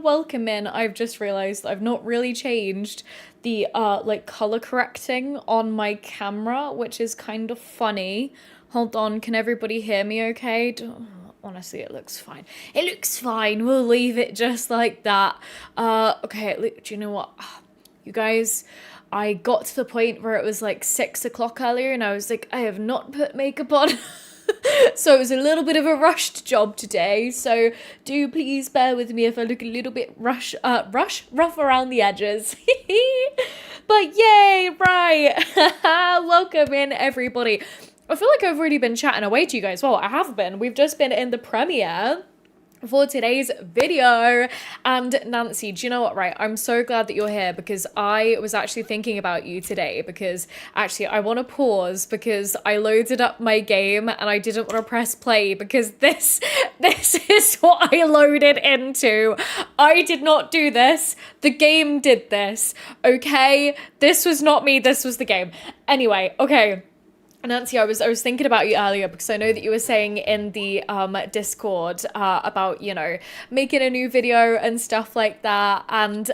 welcome in. I've just realized I've not really changed the like color correcting on my camera, which is kind of funny. Hold on, can everybody hear me okay? Honestly, it looks fine. It looks fine. We'll leave it just like that. Okay, do you know what? You guys, I got to the point where it was like 6 o'clock earlier and I was like, I have not put makeup on. So it was a little bit of a rushed job today. So do please bear with me if I look a little bit rough around the edges. But yay, right. Welcome in everybody. I feel like I've already been chatting away to you guys. Well, I have been. We've just been in the premiere for today's video. And Nancy, do you know what, right? I'm so glad that you're here because I was actually thinking about you today because actually I want to pause because I loaded up my game and I didn't want to press play because this is what I loaded into. I did not do this. The game did this, okay? This was not me, this was the game. Anyway, okay. Nancy, I was thinking about you earlier because I know that you were saying in the Discord about, you know, making a new video and stuff like that. And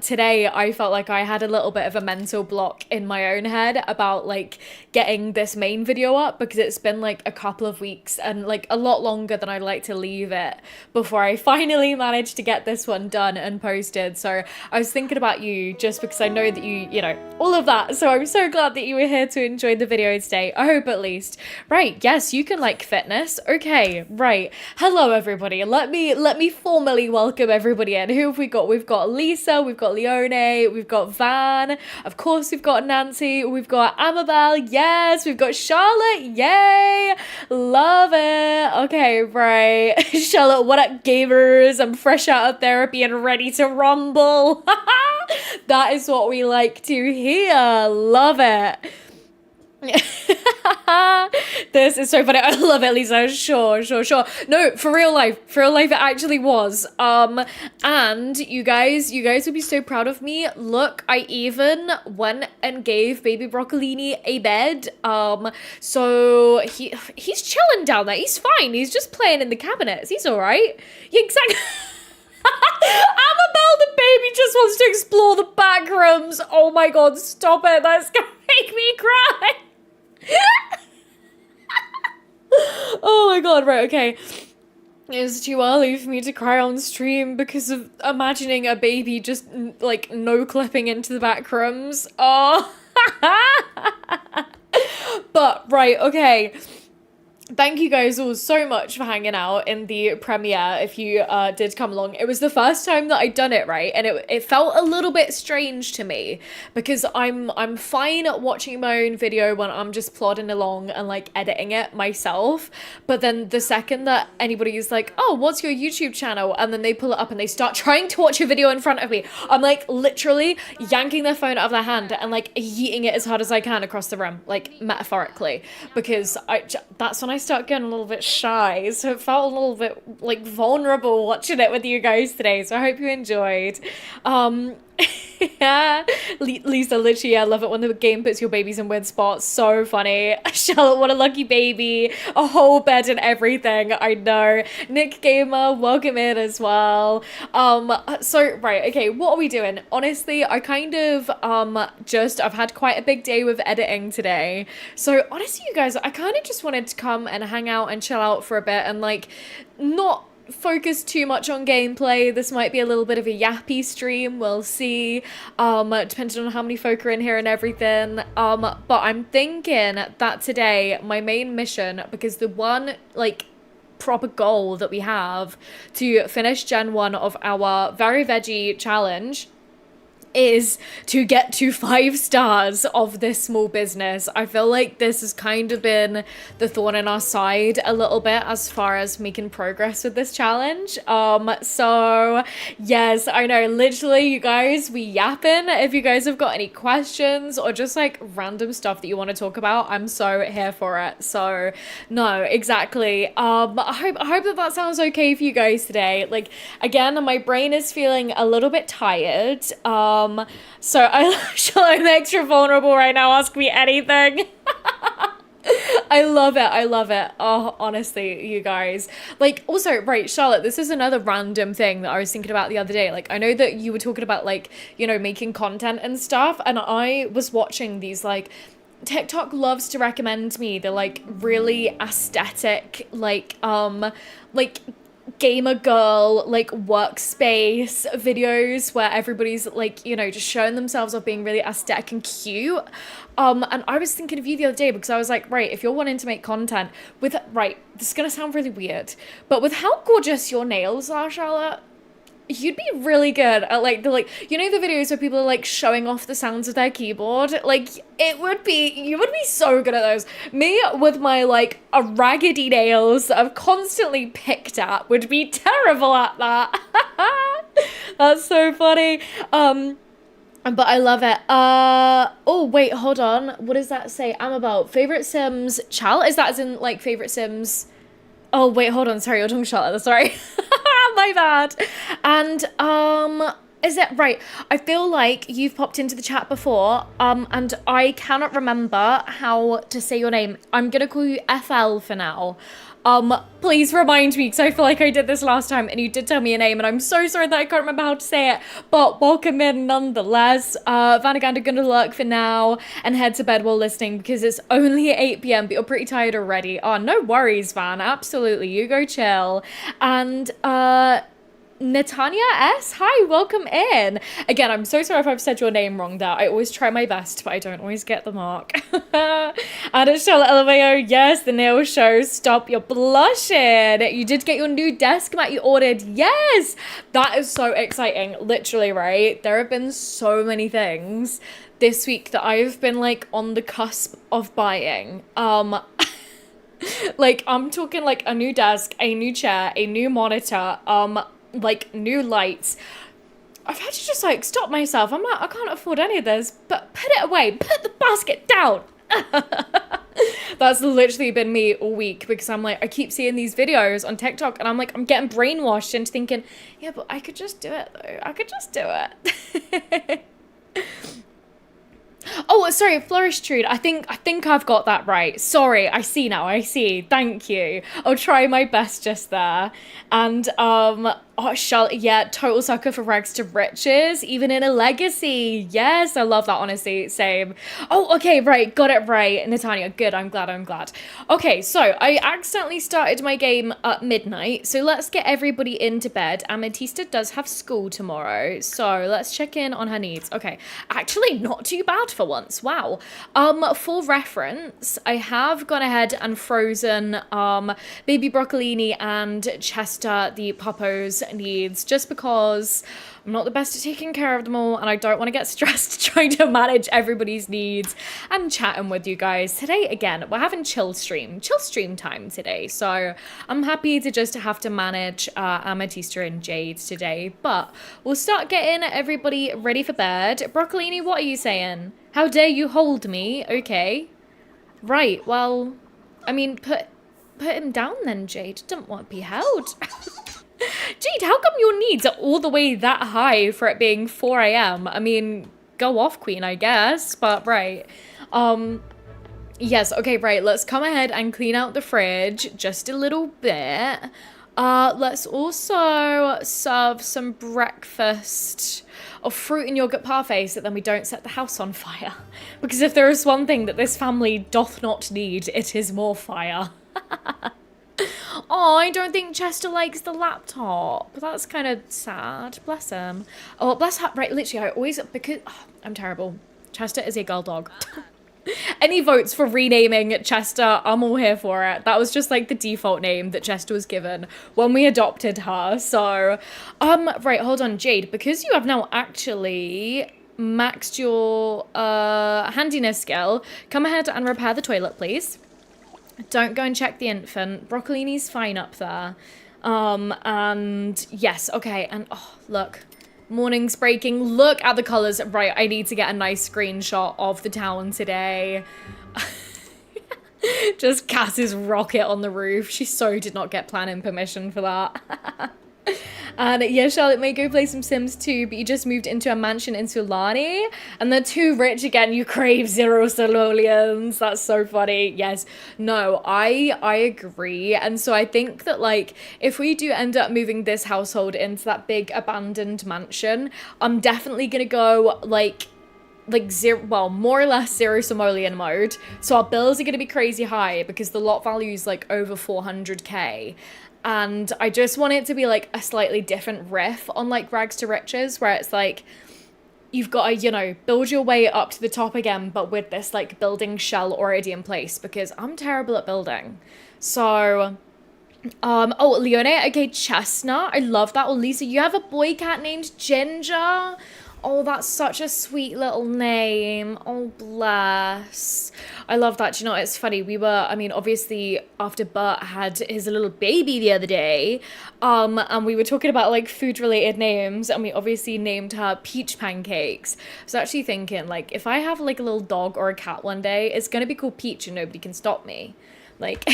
today I felt like I had a little bit of a mental block in my own head about like getting this main video up because it's been like a couple of weeks and like a lot longer than I'd like to leave it before I finally managed to get this one done and posted. So I was thinking about you just because I know that you know, all of that. So I'm so glad that you were here to enjoy the video today. I hope at least. Right, yes, you can like fitness. Okay, right. Hello everybody. Let me formally welcome everybody in. Who have we got? We've got Lisa, we've got Leone, we've got Van, of course we've got Nancy, we've got Amabel, yes, we've got Charlotte, yay! Love it. Okay, right. Charlotte, what up gamers? I'm fresh out of therapy and ready to rumble. That is what we like to hear. Love it. This is so funny. I love it, Lisa. Sure. No, for real life it actually was. And you guys will be so proud of me. Look, I even went and gave baby Broccolini a bed. So he's chilling down there. He's fine. He's just playing in the cabinets. He's all right. Yeah, exactly. Amabel the baby just wants to explore the back rooms. Oh my god, stop it. That's gonna make me cry. Oh my god, right, okay. It's too early for me to cry on stream because of imagining a baby just, like, no-clipping into the back rooms. Oh. But, right, okay. Thank you guys all so much for hanging out in the premiere if you did come along. It was the first time that I'd done it, right? And it felt a little bit strange to me because I'm fine at watching my own video when I'm just plodding along and like editing it myself. But then the second that anybody is like, oh, what's your YouTube channel? And then they pull it up and they start trying to watch a video in front of me. I'm like literally yanking their phone out of their hand and like yeeting it as hard as I can across the room, like metaphorically, because that's when I start getting a little bit shy, so it felt a little bit like vulnerable watching it with you guys today, so I hope you enjoyed. Yeah, Lisa, literally, I love it when the game puts your babies in weird spots. So funny. Charlotte, what a lucky baby. A whole bed and everything. I know. Nick Gamer, welcome in as well. So, right, okay, what are we doing? Honestly, I kind of, I've had quite a big day with editing today. So, honestly, you guys, I kind of just wanted to come and hang out and chill out for a bit and, like, not focus too much on gameplay. This might be a little bit of a yappy stream, we'll see, depending on how many folk are in here and everything, but I'm thinking that today my main mission, because the one like proper goal that we have to finish Gen 1 of our Very Veggie challenge is to get to 5 stars of this small business. I feel like this has kind of been the thorn in our side a little bit as far as making progress with this challenge. So yes, I know, literally, you guys, we yapping. If you guys have got any questions or just like random stuff that you want to talk about, I'm so here for it. So no, exactly. I hope that sounds okay for you guys today. Like, again, my brain is feeling a little bit tired. So I'm extra vulnerable right now. Ask me anything. I love it. I love it. Oh, honestly, you guys. Like, also, right, Charlotte, this is another random thing that I was thinking about the other day. Like, I know that you were talking about, like, you know, making content and stuff, and I was watching these, like, TikTok loves to recommend me the, like, really aesthetic, like, gamer girl like workspace videos where everybody's like, you know, just showing themselves off being really aesthetic and cute. And I was thinking of you the other day because I was like, right, if you're wanting to make content with, right, this is gonna sound really weird, but with how gorgeous your nails are, Charlotte, you'd be really good at like the, like, you know, the videos where people are like showing off the sounds of their keyboard. Like, you would be so good at those. Me with my like a raggedy nails that I've constantly picked at would be terrible at that. That's so funny. But I love it. Oh wait, hold on, what does that say? I'm about favorite Sims Chal, is that as in like favorite Sims? Oh wait, hold on. Sorry, you're talking Charlotte. Sorry, my bad. And is it right? I feel like you've popped into the chat before. And I cannot remember how to say your name. I'm gonna call you FL for now. Please remind me because I feel like I did this last time and you did tell me a name and I'm so sorry that I can't remember how to say it, but welcome in nonetheless. Vanaganda gonna lurk for now and head to bed while listening because it's only 8 p.m. but you're pretty tired already. Oh, no worries, Van. Absolutely. You go chill. And, Natanya S, hi, welcome in. Again, I'm so sorry if I've said your name wrong there. I always try my best, but I don't always get the mark. And it's Charlotte LMAO, yes, the nail show. Stop your blushing. You did get your new desk mat you ordered. Yes, that is so exciting. Literally, right? There have been so many things this week that I've been like on the cusp of buying. Like, I'm talking like a new desk, a new chair, a new monitor, like new lights. I've had to just like stop myself. I'm like, I can't afford any of this, but put it away, put the basket down. That's literally been me all week because I'm like, I keep seeing these videos on TikTok and I'm like, I'm getting brainwashed into thinking, yeah, but I could just do it though. I could just do it. Oh, sorry, Flourish Trude. I think I've got that right. Sorry, I see now. I see. Thank you. I'll try my best just there. And oh, Charlotte, yeah, total sucker for rags to riches, even in a legacy. Yes, I love that, honestly. Same. Oh, okay, right, got it right, Natanya. Good, I'm glad. Okay, so I accidentally started my game at midnight, so let's get everybody into bed. Amatista does have school tomorrow, so let's check in on her needs. Okay, actually, not too bad for once. Wow. For reference, I have gone ahead and frozen baby broccolini and Chester the puppo's needs just because I'm not the best at taking care of them all and I don't want to get stressed trying to manage everybody's needs and chatting with you guys. Today, again, we're having chill stream time today, so I'm happy to just have to manage Amatista and Jade today, but we'll start getting everybody ready for bed. Broccolini, what are you saying? How dare you hold me? Okay. Right, well, I mean, put him down then, Jade. Don't want to be held. Jade, how come your needs are all the way that high for it being 4 a.m? I mean, go off, queen, I guess, but right. Yes, okay, right, let's come ahead and clean out the fridge just a little bit. Let's also serve some breakfast of fruit and yogurt parfait so that then we don't set the house on fire. Because if there is one thing that this family doth not need, it is more fire. Oh, I don't think Chester likes the laptop. That's kind of sad. Bless him. Oh, bless her. Right, literally, I always, because, I'm terrible. Chester is a girl dog. Any votes for renaming Chester, I'm all here for it. That was just like the default name that Chester was given when we adopted her. So, right, hold on, Jade, because you have now actually maxed your handiness skill, come ahead and repair the toilet, please. Don't go and check the infant. Broccolini's fine up there. And yes, okay, and oh, look. Morning's breaking. Look at the colours. Right, I need to get a nice screenshot of the town today. Just Cass's rocket on the roof. She so did not get planning permission for that. And yeah, Charlotte may go play some Sims too, but you just moved into a mansion in Sulani and they're too rich again. You crave zero simoleons. That's so funny. Yes. No, I agree. And so I think that like if we do end up moving this household into that big abandoned mansion, I'm definitely gonna go like zero, well, more or less zero simoleon mode. So our bills are going to be crazy high because the lot value is like over 400k. And I just want it to be like a slightly different riff on like Rags to Riches, where it's like you've got to, you know, build your way up to the top again, but with this like building shell already in place, because I'm terrible at building. So oh, Leone, okay, Chestnut, I love that. Oh, Lisa, you have a boy cat named Ginger. Oh, that's such a sweet little name. Oh, bless. I love that. Do you know, it's funny. We were, I mean, obviously, after Bert had his little baby the other day, and we were talking about, like, food-related names, and we obviously named her Peach Pancakes. I was actually thinking, like, if I have, like, a little dog or a cat one day, it's gonna be called Peach and nobody can stop me. Like...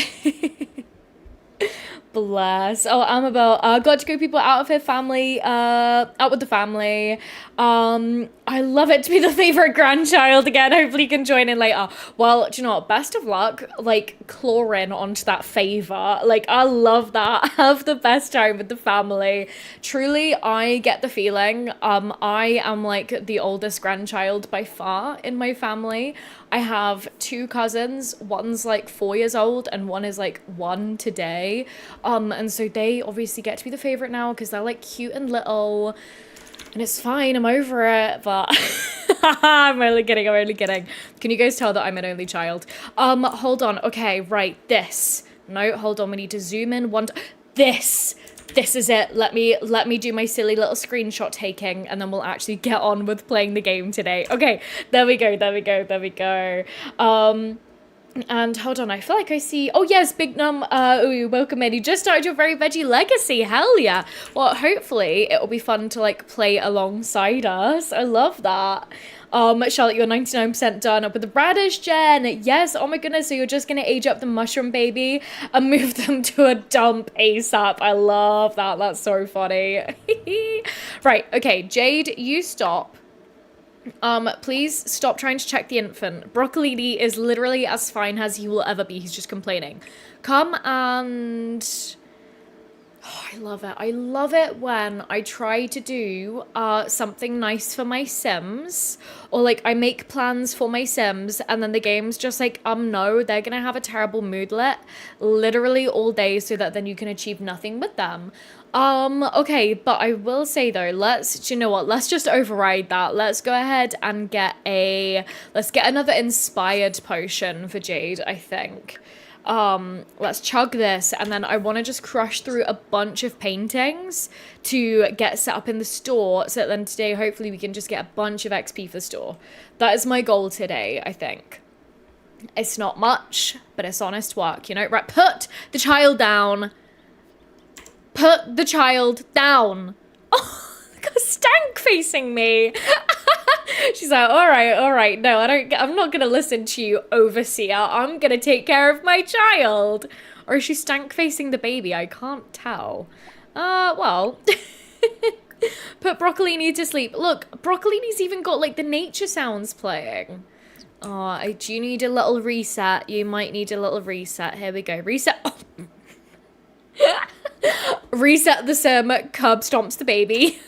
Bless. Oh, Amabel, got to go people out of her family, out with the family. I love it to be the favorite grandchild again. Hopefully you can join in later. Well, do you know what? Best of luck, like, clawing onto that favor. Like, I love that. Have the best time with the family. Truly, I get the feeling, I am, like, the oldest grandchild by far in my family. I have two cousins. One's, like, 4 years old, and one is, like, 1 today. And so they obviously get to be the favorite now because they're, like, cute and little. And it's fine, I'm over it, but I'm only kidding. Can you guys tell that I'm an only child? Hold on, okay, right, this. No, hold on, we need to zoom in this is it. Let me do my silly little screenshot taking, and then we'll actually get on with playing the game today. Okay, there we go. And hold on, I feel like I see... Oh, yes, Big Num, ooh, welcome in. You just started your very veggie legacy. Hell yeah. Well, hopefully it'll be fun to, like, play alongside us. I love that. Charlotte, you're 99% done up with the radish gen. Yes, oh my goodness, so you're just going to age up the mushroom baby and move them to a dump ASAP. I love that. That's so funny. Right, okay, Jade, you stop. Please stop trying to check the infant. Broccolini is literally as fine as he will ever be. He's just complaining. Come and... Oh, I love it. I love it when I try to do something nice for my Sims, or like I make plans for my Sims and then the game's just like, no, they're gonna have a terrible moodlet literally all day so that then you can achieve nothing with them. Okay, but I will say though, do you know what? Let's just override that. Let's go ahead and let's get another inspired potion for Jade, I think. Let's chug this, and then I want to just crush through a bunch of paintings to get set up in the store, so that then today hopefully we can just get a bunch of XP for the store. That is my goal today, I think. It's not much, but it's honest work, you know? Right, put the child down. Put the child down. Oh, got a stank facing me. She's like, all right. No, I'm not going to listen to you, overseer. I'm going to take care of my child. Or is she stank facing the baby? I can't tell. Well, put Broccolini to sleep. Look, Broccolini's even got like the nature sounds playing. Oh, do you need a little reset? You might need a little reset. Here we go. Reset. Oh. Reset the sim. Cub stomps the baby.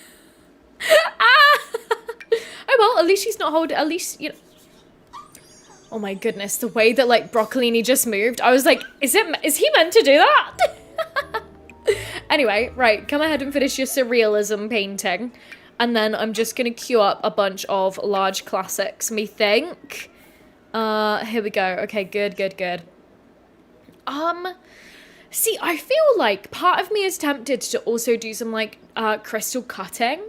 Oh well, at least she's not holding, at least, you know. Oh my goodness, the way that like Broccolini just moved, I was like, is he meant to do that? Anyway, right, come ahead and finish your surrealism painting. And then I'm just gonna queue up a bunch of large classics, me think. Here we go. Okay, good. See, I feel like part of me is tempted to also do some like crystal cutting,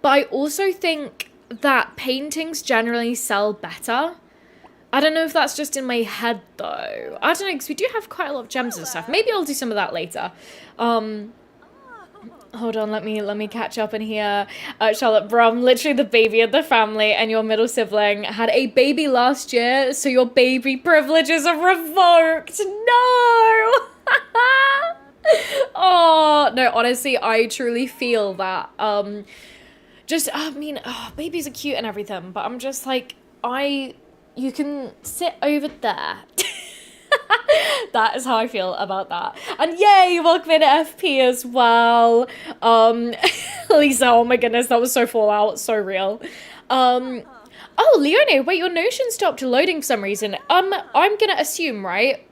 but I also think that paintings generally sell better. I don't know if that's just in my head though. I don't know, because we do have quite a lot of gems and stuff. Maybe I'll do some of that later. Hold on, let me catch up in here. Charlotte Brum, literally the baby of the family, and your middle sibling had a baby last year, so your baby privileges are revoked. No! Oh, no, honestly, I truly feel that. I mean, babies are cute and everything, but I'm just like, you can sit over there. That is how I feel about that. And yay, welcome in FP as well. Um, Lisa, oh my goodness, that was so Fallout, so real. Um, oh, Leone, wait, your Notion stopped loading for some reason. I'm gonna assume, right,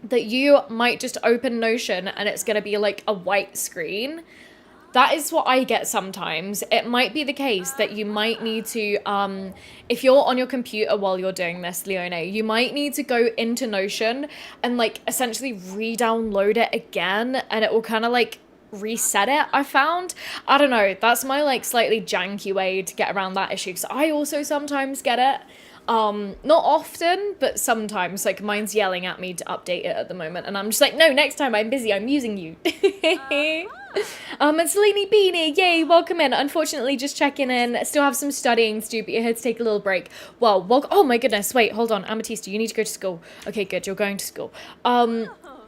that you might just open Notion and it's gonna be like a white screen. That is what I get sometimes. It might be the case that you might need to, if you're on your computer while you're doing this, Leone, you might need to go into Notion and like essentially re-download it again, and it will kind of like reset it, I found. I don't know. That's my like slightly janky way to get around that issue, because I also sometimes get it. Not often, but sometimes, like mine's yelling at me to update it at the moment, and I'm just like, no, next time I'm busy, I'm using you. And Selene Beanie, yay, welcome in. Unfortunately, just checking in. Still have some studying to do, but you're here to take a little break. Well, oh my goodness, wait, hold on, Amatista, you need to go to school. Okay, good, you're going to school.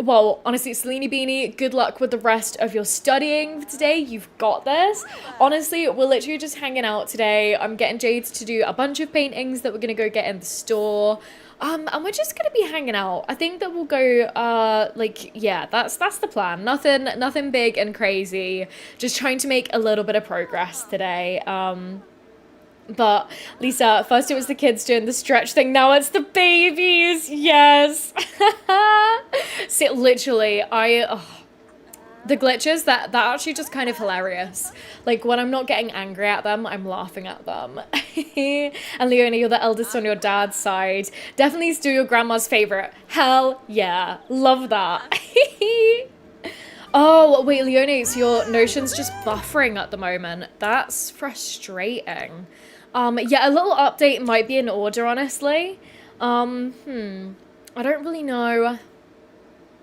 Well, honestly, Selene Beanie, good luck with the rest of your studying for today. You've got this. Honestly, we're literally just hanging out today. I'm getting Jade to do a bunch of paintings that we're going to go get in the store. And we're just going to be hanging out. I think that we'll go, like, yeah, that's the plan. Nothing big and crazy. Just trying to make a little bit of progress today. But Lisa, first it was the kids doing the stretch thing, now it's the babies. Yes. See, literally, the glitches, that actually just kind of hilarious. Like when I'm not getting angry at them, I'm laughing at them. And Leonie, you're the eldest on your dad's side. Definitely still your grandma's favorite. Hell yeah, love that. Oh, wait, Leonie, so your Notion's just buffering at the moment. That's frustrating. Yeah, a little update might be in order, honestly. I don't really know.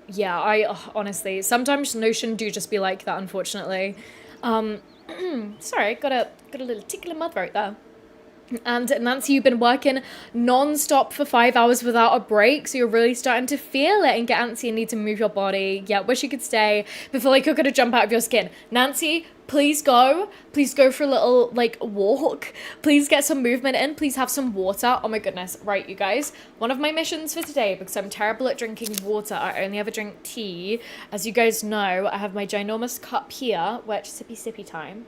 Yeah, honestly, sometimes Notion do just be like that, unfortunately. Sorry, got a little tickle in my throat there. And Nancy, you've been working non-stop for 5 hours without a break, so you're really starting to feel it and get antsy and need to move your body. Yeah, wish you could stay, but feel like you're gonna jump out of your skin. Nancy, please go for a little like walk. Please get some movement in. Please have some water. Oh my goodness. Right, you guys, one of my missions for today, because I'm terrible at drinking water, I only ever drink tea. As you guys know, I have my ginormous cup here, which sippy time.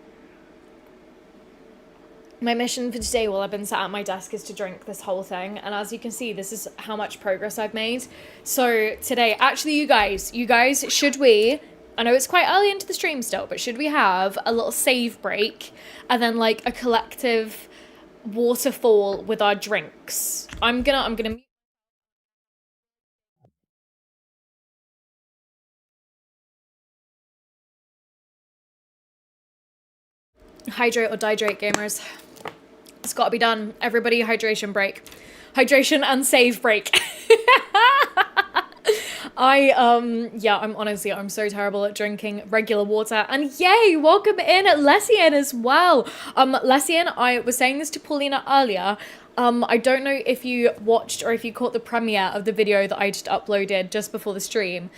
My mission for today while I've been sat at my desk is to drink this whole thing, and as you can see, this is how much progress I've made. So today, actually, you guys, should we, I know it's quite early into the stream still, but should we have a little save break and then like a collective waterfall with our drinks? I'm gonna hydrate or dihydrate, gamers. It's got to be done. Everybody, hydration break. Hydration and save break. I'm so terrible at drinking regular water. And yay, welcome in Lessian as well. Lessian, I was saying this to Paulina earlier. I don't know if you watched or if you caught the premiere of the video that I just uploaded just before the stream.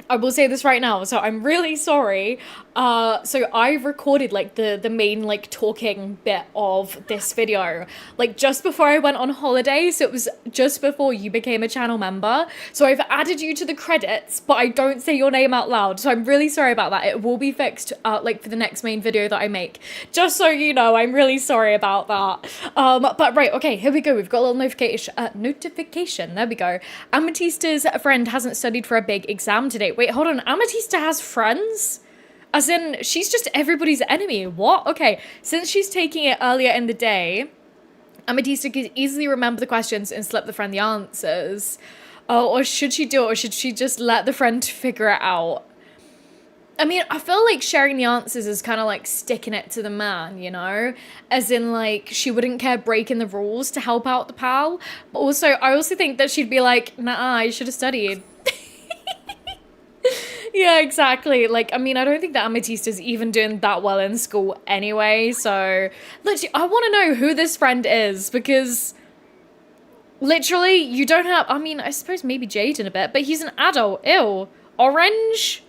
I will say this right now, so I'm really sorry. So I recorded like the main like talking bit of this video like just before I went on holiday, so it was just before you became a channel member. So I've added you to the credits, but I don't say your name out loud, so I'm really sorry about that. It will be fixed like for the next main video that I make, just so you know. I'm really sorry about that. But right, okay, here we go. We've got a little notification. There we go. Amatista's friend hasn't studied for a big exam today. Wait, hold on. Amatista has friends? As in, she's just everybody's enemy. What? Okay, since she's taking it earlier in the day, Amatista could easily remember the questions and slip the friend the answers. Oh, or should she do it, or should she just let the friend figure it out? I mean, I feel like sharing the answers is kind of like sticking it to the man, you know? As in, like, she wouldn't care breaking the rules to help out the pal. But also, I also think that she'd be like, nah, you should have studied. Yeah, exactly. Like, I mean, I don't think that Amatista's even doing that well in school anyway, so literally, I want to know who this friend is, because literally, you don't have, I mean, I suppose maybe Jaden a bit, but he's an adult. Ew. Orange?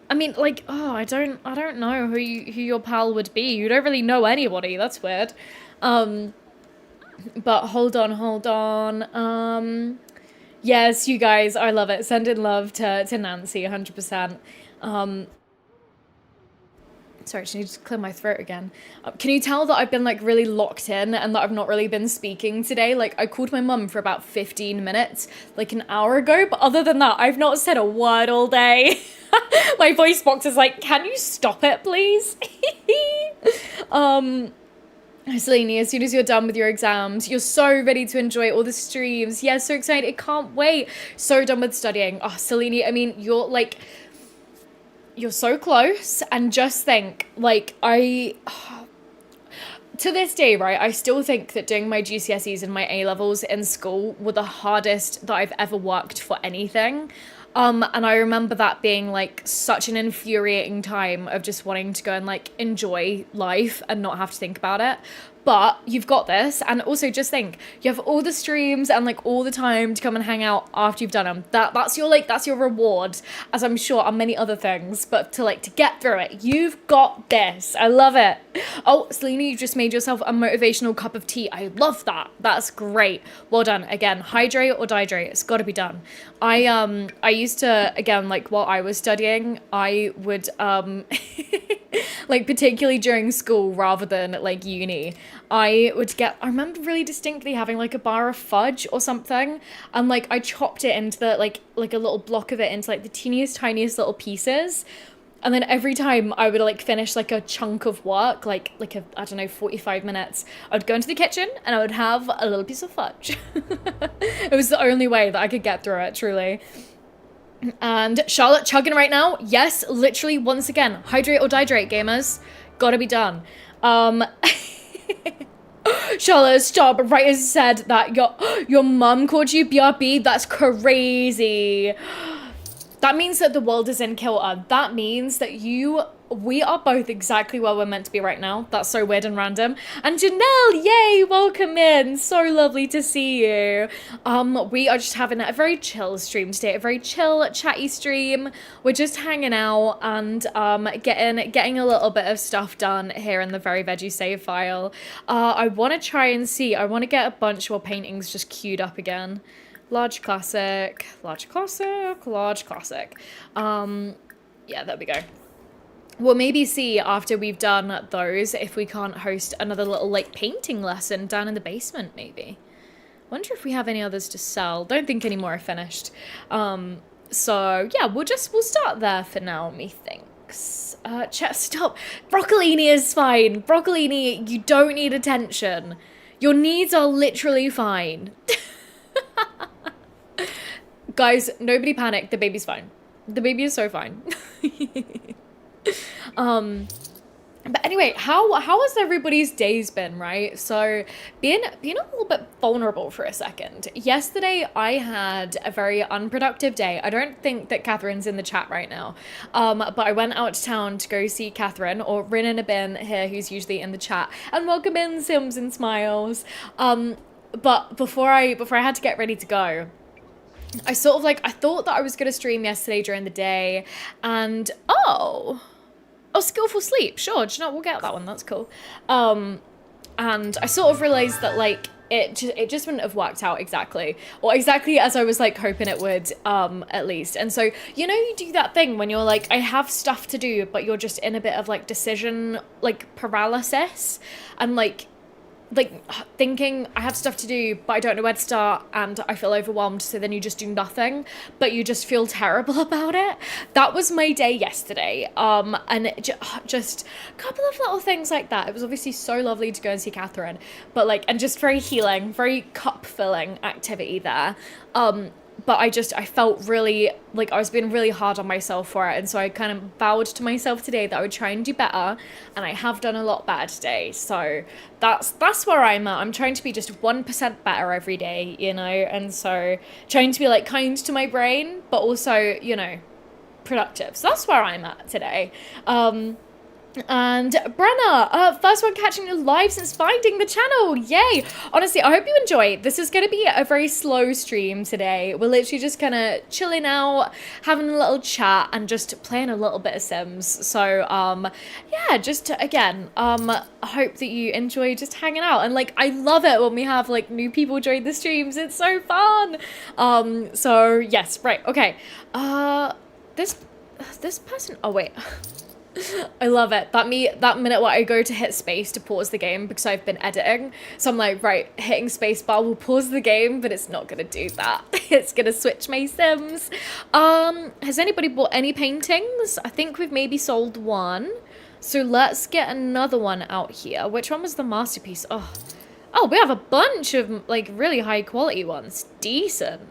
I mean, like, oh, I don't know who your pal would be. You don't really know anybody. That's weird. Um, but hold on. Yes, you guys, I love it. Send in love to Nancy, 100%. Um, Sorry, I just need to clear my throat again. Can you tell that I've been like really locked in and that I've not really been speaking today? Like, I called my mum for about 15 minutes, like an hour ago, but other than that, I've not said a word all day. My voice box is like, can you stop it, please? um, Selene, as soon as you're done with your exams, you're so ready to enjoy all the streams. Yeah, so excited. I can't wait. So done with studying. Oh, Selene, I mean, you're so close, and just think, like, to this day, right, I still think that doing my GCSEs and my A levels in school were the hardest that I've ever worked for anything. And I remember that being like such an infuriating time of just wanting to go and like enjoy life and not have to think about it. But you've got this, and also just think, you have all the streams and like all the time to come and hang out after you've done them. That's your reward, as I'm sure are many other things. But to get through it, you've got this. I love it. Oh, Selena, you just made yourself a motivational cup of tea. I love that. That's great. Well done. Again, hydrate or dihydrate. It's got to be done. I used to, again, like while I was studying, I would like particularly during school rather than like uni, I remember really distinctly having like a bar of fudge or something, and like I chopped it into the like a little block of it into like the teeniest tiniest little pieces, and then every time I would like finish like a chunk of work, like a, I don't know, 45 minutes, I would go into the kitchen and I would have a little piece of fudge. It was the only way that I could get through it, truly. And Charlotte chugging right now. Yes, literally, once again, hydrate or dihydrate, gamers. Gotta be done. Charlotte, stop. Right as said that your mum called you BRB. That's crazy. That means that the world is in kilter. That means that we are both exactly where we're meant to be right now. That's so weird and random. And Janelle, yay, welcome in. So lovely to see you. We are just having a very chill stream today, a very chill, chatty stream. We're just hanging out and getting a little bit of stuff done here in the Very Veggie save file. I want to try and see. I want to get a bunch more paintings just queued up again. Large classic, large classic, large classic. Yeah, there we go. We'll maybe see after we've done those if we can't host another little like painting lesson down in the basement, maybe. Wonder if we have any others to sell. Don't think any more are finished. So yeah, we'll start there for now, methinks. Chat, stop. Broccolini is fine. Broccolini, you don't need attention. Your needs are literally fine. Guys, nobody panic. The baby's fine. The baby is so fine. But anyway, how has everybody's days been, right? So being a little bit vulnerable for a second. Yesterday I had a very unproductive day. I don't think that Catherine's in the chat right now. But I went out to town to go see Catherine, or Rin in a bin here, who's usually in the chat. And welcome in, Sims and Smiles. But before I had to get ready to go, I thought that I was going to stream yesterday during the day, and Skillful Sleep, sure, do you know, we'll get that one, that's cool. And I sort of realized that like it just wouldn't have worked out exactly as I was like hoping it would, at least. And so, you know, you do that thing when you're like, I have stuff to do, but you're just in a bit of like decision like paralysis, and like thinking I have stuff to do but I don't know where to start and I feel overwhelmed, so then you just do nothing but you just feel terrible about it. That was my day yesterday, and just a couple of little things like that. It was obviously so lovely to go and see Catherine, but like, and just very healing, very cup filling activity there. But I felt really, like I was being really hard on myself for it. And so I kind of vowed to myself today that I would try and do better. And I have done a lot better today. So that's where I'm at. I'm trying to be just 1% better every day, you know? And so trying to be like kind to my brain, but also, you know, productive. So that's where I'm at today. And Brenna, first one catching you live since finding the channel. Yay. Honestly, I hope you enjoy. This is going to be a very slow stream today. We're literally just kind of chilling out, having a little chat and just playing a little bit of Sims. So, yeah, just again, I hope that you enjoy just hanging out. And like, I love it when we have like new people join the streams. It's so fun. So yes, right. Okay. This person, oh wait. I love it. That minute where I go to hit space to pause the game because I've been editing. So I'm like, right, hitting space bar will pause the game, but it's not gonna do that. It's gonna switch my Sims. Has anybody bought any paintings? I think we've maybe sold one. So let's get another one out here. Which one was the masterpiece? Oh, we have a bunch of like really high quality ones. Decent.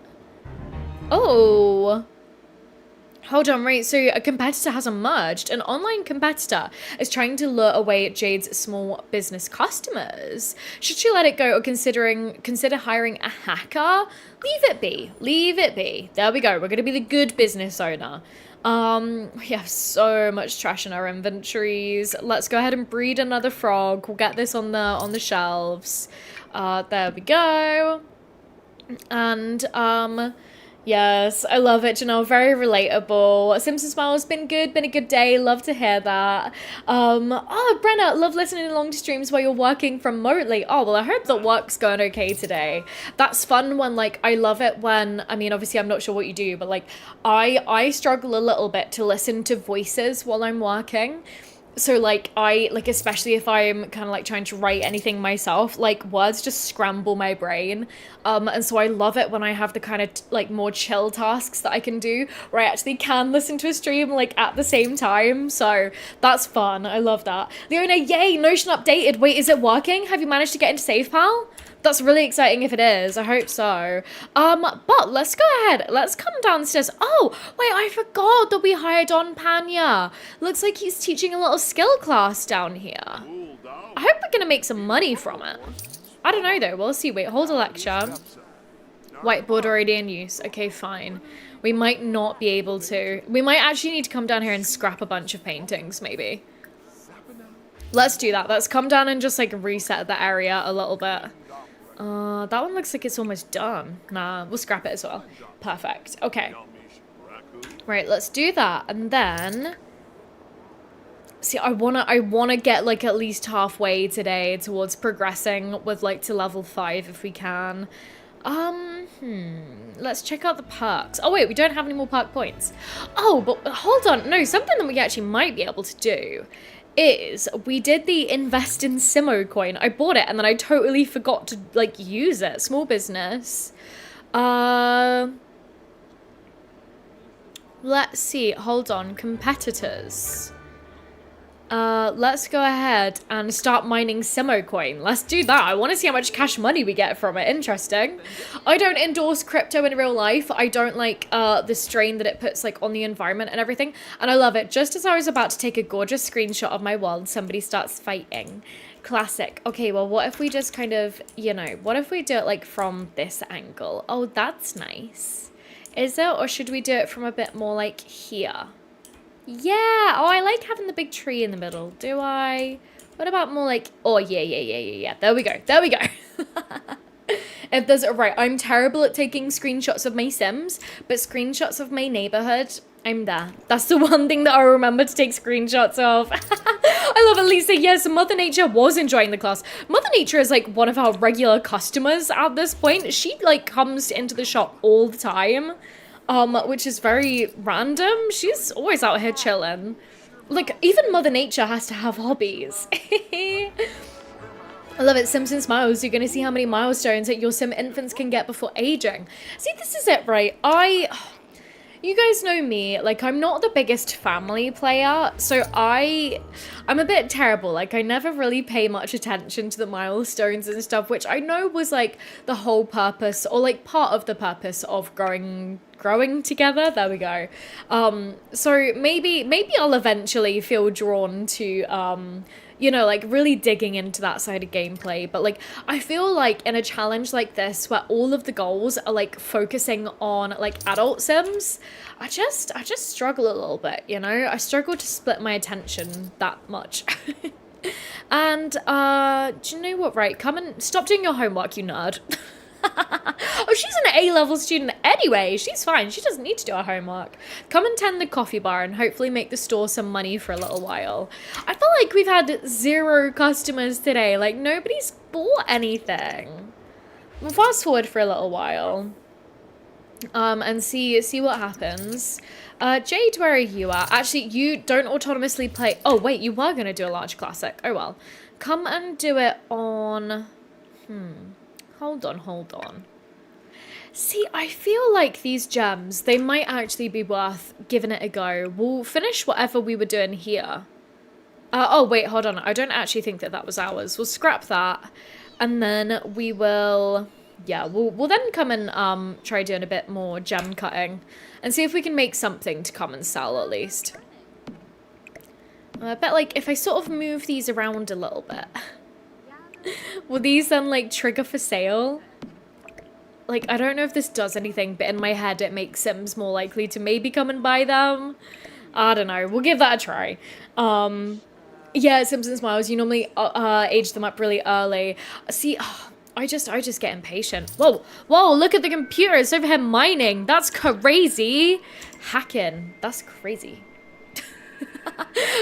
Oh. Hold on, right, so a competitor has emerged. An online competitor is trying to lure away Jade's small business customers. Should she let it go or consider hiring a hacker? Leave it be. Leave it be. There we go. We're going to be the good business owner. We have so much trash in our inventories. Let's go ahead and breed another frog. We'll get this on the shelves. There we go. And, yes, I love it, Janelle. Very relatable. Simpson Smile has been good, been a good day. Love to hear that. Oh, Brenna, love listening along to streams while you're working remotely. Oh, well, I hope that work's going okay today. That's fun when, like, I love it when, I mean, obviously I'm not sure what you do, but, like, I struggle a little bit to listen to voices while I'm working. So like especially if I'm kind of like trying to write anything myself, like words just scramble my brain. And so I love it when I have the kind of like more chill tasks that I can do where I actually can listen to a stream like at the same time. So that's fun. I love that. Leona, yay, Notion updated. Wait, is it working? Have you managed to get into SafePal? That's really exciting if it is. I hope so. But let's go ahead. Let's come downstairs. Oh, wait, I forgot that we hired on Panya. Looks like he's teaching a little skill class down here. I hope we're gonna make some money from it. I don't know though. We'll see. Wait, hold a lecture. Whiteboard already in use. Okay, fine. We might not be able to. We might actually need to come down here and scrap a bunch of paintings, maybe. Let's do that. Let's come down and just like reset the area a little bit. That one looks like it's almost done. Nah, we'll scrap it as well. Perfect. Okay. Right, let's do that. And then... See, I wanna get, like, at least halfway today towards progressing with, like, to level 5 if we can. Let's check out the perks. Oh, wait, we don't have any more perk points. Oh, but hold on. No, something that we actually might be able to do is we did the invest in Simo coin. I bought it and then I totally forgot to like use it. Small business. Let's see. Hold on. Competitors. Let's go ahead and start mining Simo coin. Let's do that. I want to see how much cash money we get from it. Interesting. I don't endorse crypto in real life. I don't like the strain that it puts like on the environment and everything. And I love it. Just as I was about to take a gorgeous screenshot of my world, somebody starts fighting. Classic. Okay, well, what if we just kind of, you know, what if we do it like from this angle? Oh, that's nice. Is it? Or should we do it from a bit more like here? Yeah. Oh, I like having the big tree in the middle. Do I? What about more like... Oh, yeah. There we go. There we go. If there's... Right, I'm terrible at taking screenshots of my Sims, but screenshots of my neighborhood, I'm there. That's the one thing that I remember to take screenshots of. I love it, Lisa. Yes, Mother Nature was enjoying the class. Mother Nature is like one of our regular customers at this point. She like comes into the shop all the time. Which is very random. She's always out here chilling. Like, even Mother Nature has to have hobbies. I love it. Simpson Smiles. You're going to see how many milestones that your Sim infants can get before aging. See, this is it, right? You guys know me, like, I'm not the biggest family player, so I'm a bit terrible. Like, I never really pay much attention to the milestones and stuff, which I know was, like, the whole purpose, or, like, part of the purpose of growing together. There we go. So maybe I'll eventually feel drawn to, you know, like really digging into that side of gameplay. But like, I feel like in a challenge like this, where all of the goals are like focusing on like adult Sims, I just struggle a little bit, you know? I struggle to split my attention that much. And, do you know what? Right, come and stop doing your homework, you nerd. Oh, she's an A-level student anyway. She's fine. She doesn't need to do her homework. Come and tend the coffee bar and hopefully make the store some money for a little while. I feel like we've had 0 customers today. Like, nobody's bought anything. We'll fast forward for a little while. And see what happens. Jade, where are you at? Actually, you don't autonomously play. Oh, wait, you were going to do a large classic. Oh, well. Come and do it on... Hold on. See, I feel like these gems, they might actually be worth giving it a go. We'll finish whatever we were doing here. Oh, wait, hold on. I don't actually think that was ours. We'll scrap that. And then we will... Yeah, we'll then come and try doing a bit more gem cutting. And see if we can make something to come and sell, at least. I bet, like, if I sort of move these around a little bit... Will these then, like, trigger for sale? Like, I don't know if this does anything, but in my head it makes Sims more likely to maybe come and buy them. I don't know. We'll give that a try. Yeah, Sims and Smiles, you normally age them up really early. See, I just get impatient. Whoa, look at the computer. It's over here mining. That's crazy. Hacking. That's crazy.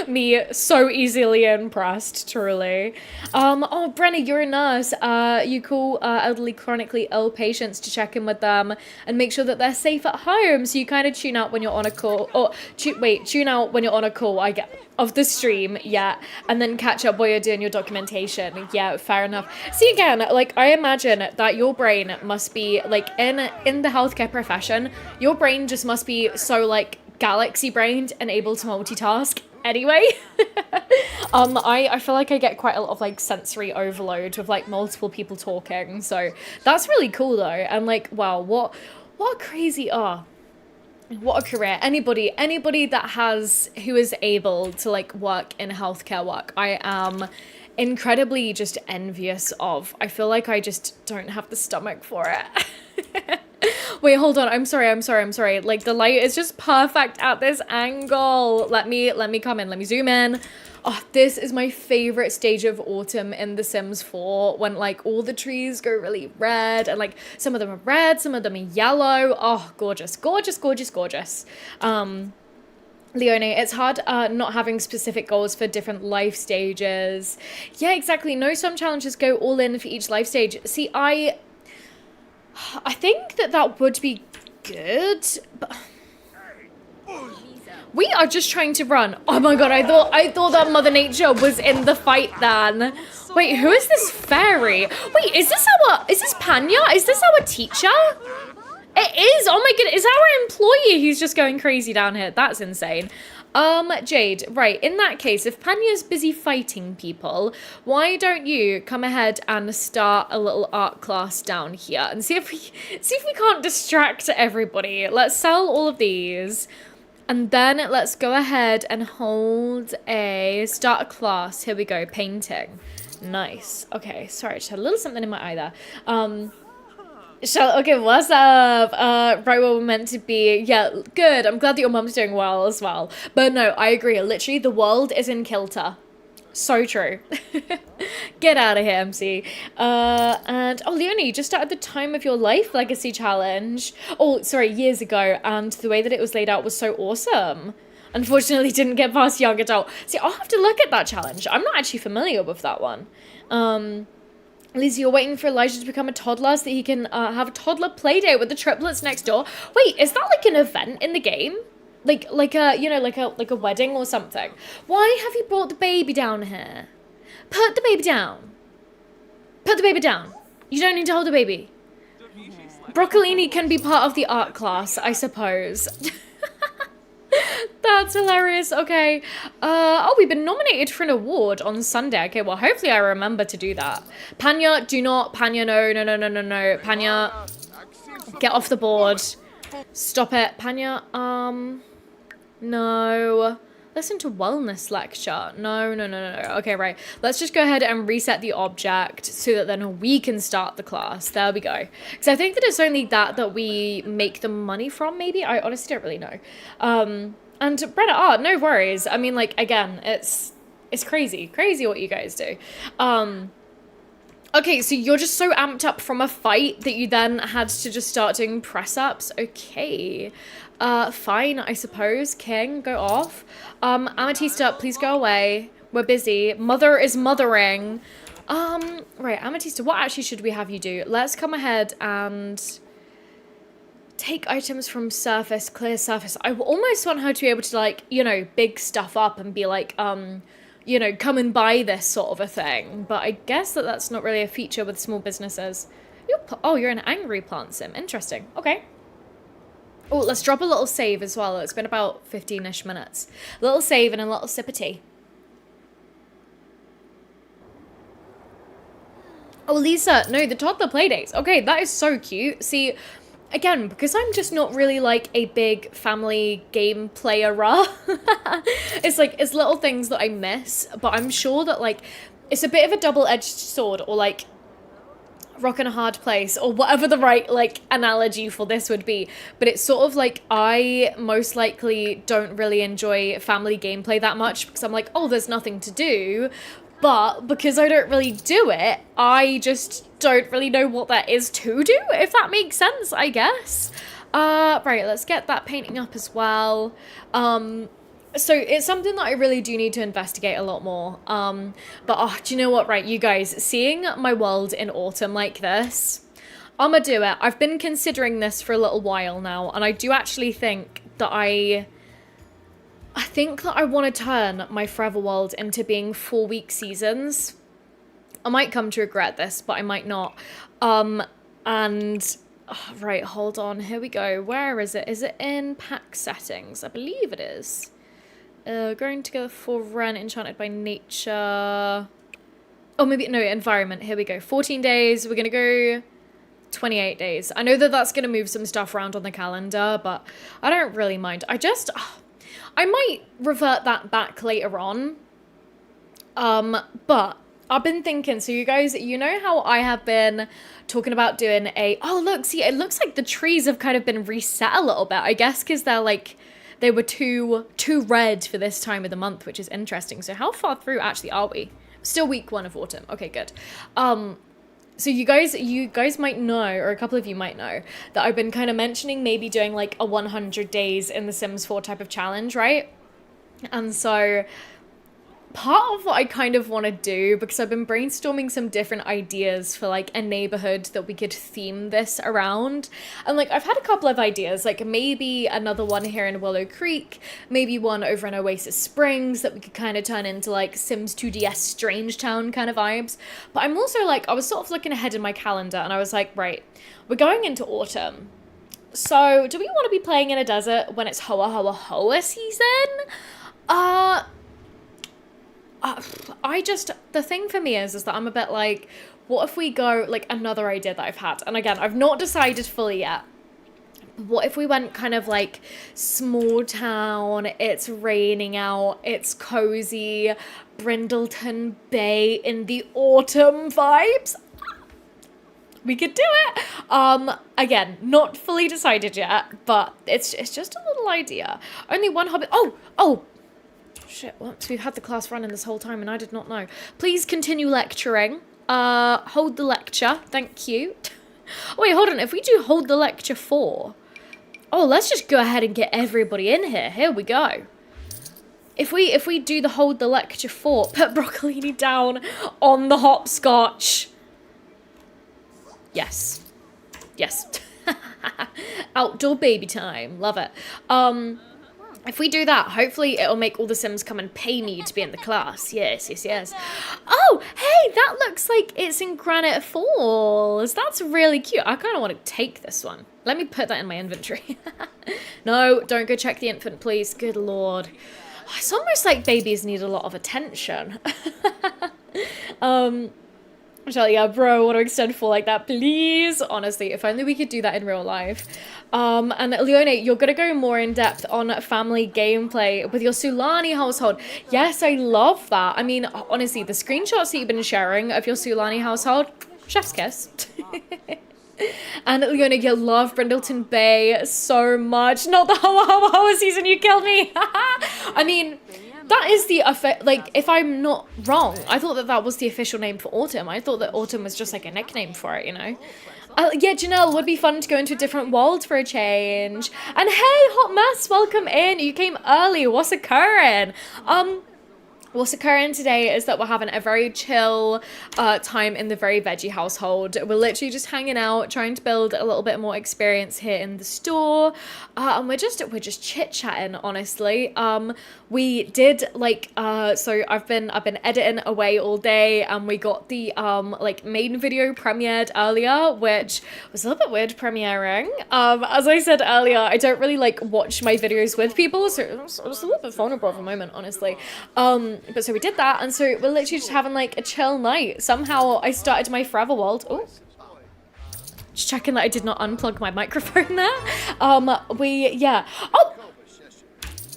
Me so easily impressed, truly. Oh, Brenna, you're a nurse. You call elderly chronically ill patients to check in with them and make sure that they're safe at home. So you kind of tune out when you're on a call. Or tune out when you're on a call. I get of the stream, yeah, and then catch up while you're doing your documentation. Yeah, fair enough. See, again, like, I imagine that your brain must be like in the healthcare profession. Your brain just must be so like galaxy brained and able to multitask anyway. I feel like I get quite a lot of like sensory overload with like multiple people talking, so that's really cool though. And like, wow, what a crazy what a career. Anybody who is able to like work in healthcare work, I am incredibly just envious of. I feel like I just don't have the stomach for it. Wait, hold on. I'm sorry. Like, the light is just perfect at this angle. Let me come in. Let me zoom in. Oh, this is my favorite stage of autumn in The Sims 4, when like all the trees go really red and like some of them are red, some of them are yellow. Oh, gorgeous. Leonie, it's hard not having specific goals for different life stages. Yeah, exactly. No, some challenges go all in for each life stage. See, I think that would be good, but we are just trying to run. Oh my god, I thought that Mother Nature was in the fight then. Wait, who is this fairy? Wait, is this Panya? Is this our teacher? It is. Oh my god, is our employee who's just going crazy down here? That's insane. Jade, right, in that case, if Panya's busy fighting people, why don't you come ahead and start a little art class down here and see if we can't distract everybody. Let's sell all of these. And then let's go ahead and start a class. Here we go, painting. Nice. Okay, sorry, I just had a little something in my eye there. Okay, what's up? Right where we're meant to be. Yeah, good. I'm glad that your mom's doing well as well. But no, I agree. Literally, the world is in kilter. So true. Get out of here, MC. And, oh, Leonie, you just started the Time of Your Life Legacy Challenge. Oh, sorry, years ago. And the way that it was laid out was so awesome. Unfortunately, didn't get past young adult. See, I'll have to look at that challenge. I'm not actually familiar with that one. Lizzie, you're waiting for Elijah to become a toddler so that he can have a toddler play date with the triplets next door. Wait, is that like an event in the game? Like a wedding or something? Why have you brought the baby down here? Put the baby down. Put the baby down. You don't need to hold the baby. Broccolini can be part of the art class, I suppose. That's hilarious. Okay. Oh, we've been nominated for an award on Sunday. Okay, well, hopefully I remember to do that. Panya, do not. Panya, no. Panya, get off the board. Stop it. Panya, no. Listen to wellness lecture. No, no, no, no, no. Okay, right. Let's just go ahead and reset the object so that then we can start the class. There we go. Because I think that it's only that we make the money from, maybe? I honestly don't really know. And Brenna, no worries. I mean, like, again, it's crazy. Crazy what you guys do. Okay, so you're just so amped up from a fight that you then had to just start doing press-ups? Okay. Fine, I suppose. King, go off. Amatista, please go away. We're busy. Mother is mothering. Right, Amatista, what actually should we have you do? Let's come ahead and take items from surface, clear surface. I almost want her to be able to, like, you know, big stuff up and be like, you know, come and buy this sort of a thing. But I guess that's not really a feature with small businesses. Oh, you're an angry plant sim. Interesting. Okay. Oh, let's drop a little save as well. It's been about 15-ish minutes. A little save and a little sip of tea. Oh, Lisa, no, the toddler playdates. Okay, that is so cute. See, again, because I'm just not really like a big family game player, it's like, it's little things that I miss, but I'm sure that like, it's a bit of a double-edged sword, or like, rock in a hard place, or whatever the right like analogy for this would be. But it's sort of like, I most likely don't really enjoy family gameplay that much because I'm like, oh, there's nothing to do. But because I don't really do it, I just don't really know what there is to do, if that makes sense, I guess. Right, let's get that painting up as well. So it's something that I really do need to investigate a lot more. But do you know what, right, you guys, seeing my world in autumn like this, I'ma do it. I've been considering this for a little while now, and I do actually think that I think that I want to turn my Forever World into being 4-week seasons. I might come to regret this, but I might not. Right, hold on, here we go. Where is it? Is it in pack settings? I believe it is. Growing together for Ren, enchanted by nature. Oh, maybe, no, environment. Here we go. 14 days. We're going to go 28 days. I know that that's going to move some stuff around on the calendar, but I don't really mind. I might revert that back later on. But I've been thinking, so you guys, you know how I have been talking about doing oh, look, see, it looks like the trees have kind of been reset a little bit, I guess, because they're like, they were too red for this time of the month, which is interesting. So how far through actually are we? Still week 1 of autumn. Okay, good. So you guys might know, or a couple of you might know, that I've been kind of mentioning maybe doing like a 100 days in The Sims 4 type of challenge, right? And so part of what I kind of want to do, because I've been brainstorming some different ideas for like a neighborhood that we could theme this around. And like, I've had a couple of ideas, like maybe another one here in Willow Creek, maybe one over in Oasis Springs that we could kind of turn into like Sims 2DS Strange Town kind of vibes. But I'm also like, I was sort of looking ahead in my calendar and I was like, right, we're going into autumn. So do we want to be playing in a desert when it's Hoa Hoa Hoa season? The thing for me is that I'm a bit like, what if we go, like, another idea that I've had, and again, I've not decided fully yet, but what if we went kind of like small town, it's raining out, it's cozy, Brindleton Bay in the autumn vibes? We could do it. Again, not fully decided yet, but it's just a little idea. Only one hobby. Oh, shit, whoops, we've had the class running this whole time and I did not know. Please continue lecturing. Hold the lecture, thank you. Wait, hold on, if we do hold the lecture 4. Oh, let's just go ahead and get everybody in here. Here we go. If we do the hold the lecture 4, put broccolini down on the hopscotch. Yes. Yes. Outdoor baby time. Love it. If we do that, hopefully it'll make all the Sims come and pay me to be in the class. Yes, yes, yes. Oh, hey, that looks like it's in Granite Falls. That's really cute. I kind of want to take this one. Let me put that in my inventory. No, don't go check the infant, please. Good Lord. It's almost like babies need a lot of attention. Michelle, yeah, bro, want to extend full like that, please? Honestly, if only we could do that in real life. And Leone, you're gonna go more in depth on family gameplay with your Sulani household. Yes, I love that. I mean, honestly, the screenshots that you've been sharing of your Sulani household, chef's kiss. And Leona, you love Brindleton Bay so much. Not the Hawa season, you killed me. I mean, that is the, like, if I'm not wrong, I thought that that was the official name for autumn. I thought that autumn was just like a nickname for it, you know? Yeah, Janelle, would be fun to go into a different world for a change. And hey, Hot Mess, welcome in. You came early. What's occurring? What's occurring today is that we're having a very chill time in the Very Veggie household. We're literally just hanging out, trying to build a little bit more experience here in the store, and we're just chit-chatting, honestly. We did like so I've been editing away all day, and we got the like main video premiered earlier, which was a little bit weird premiering. As I said earlier, I don't really like watch my videos with people, so it was a little bit vulnerable of a moment, honestly. But so we did that, and so we're literally just having like a chill night. Somehow I started my Forever World. Oh, just checking that I did not unplug my microphone there. Yeah. Oh,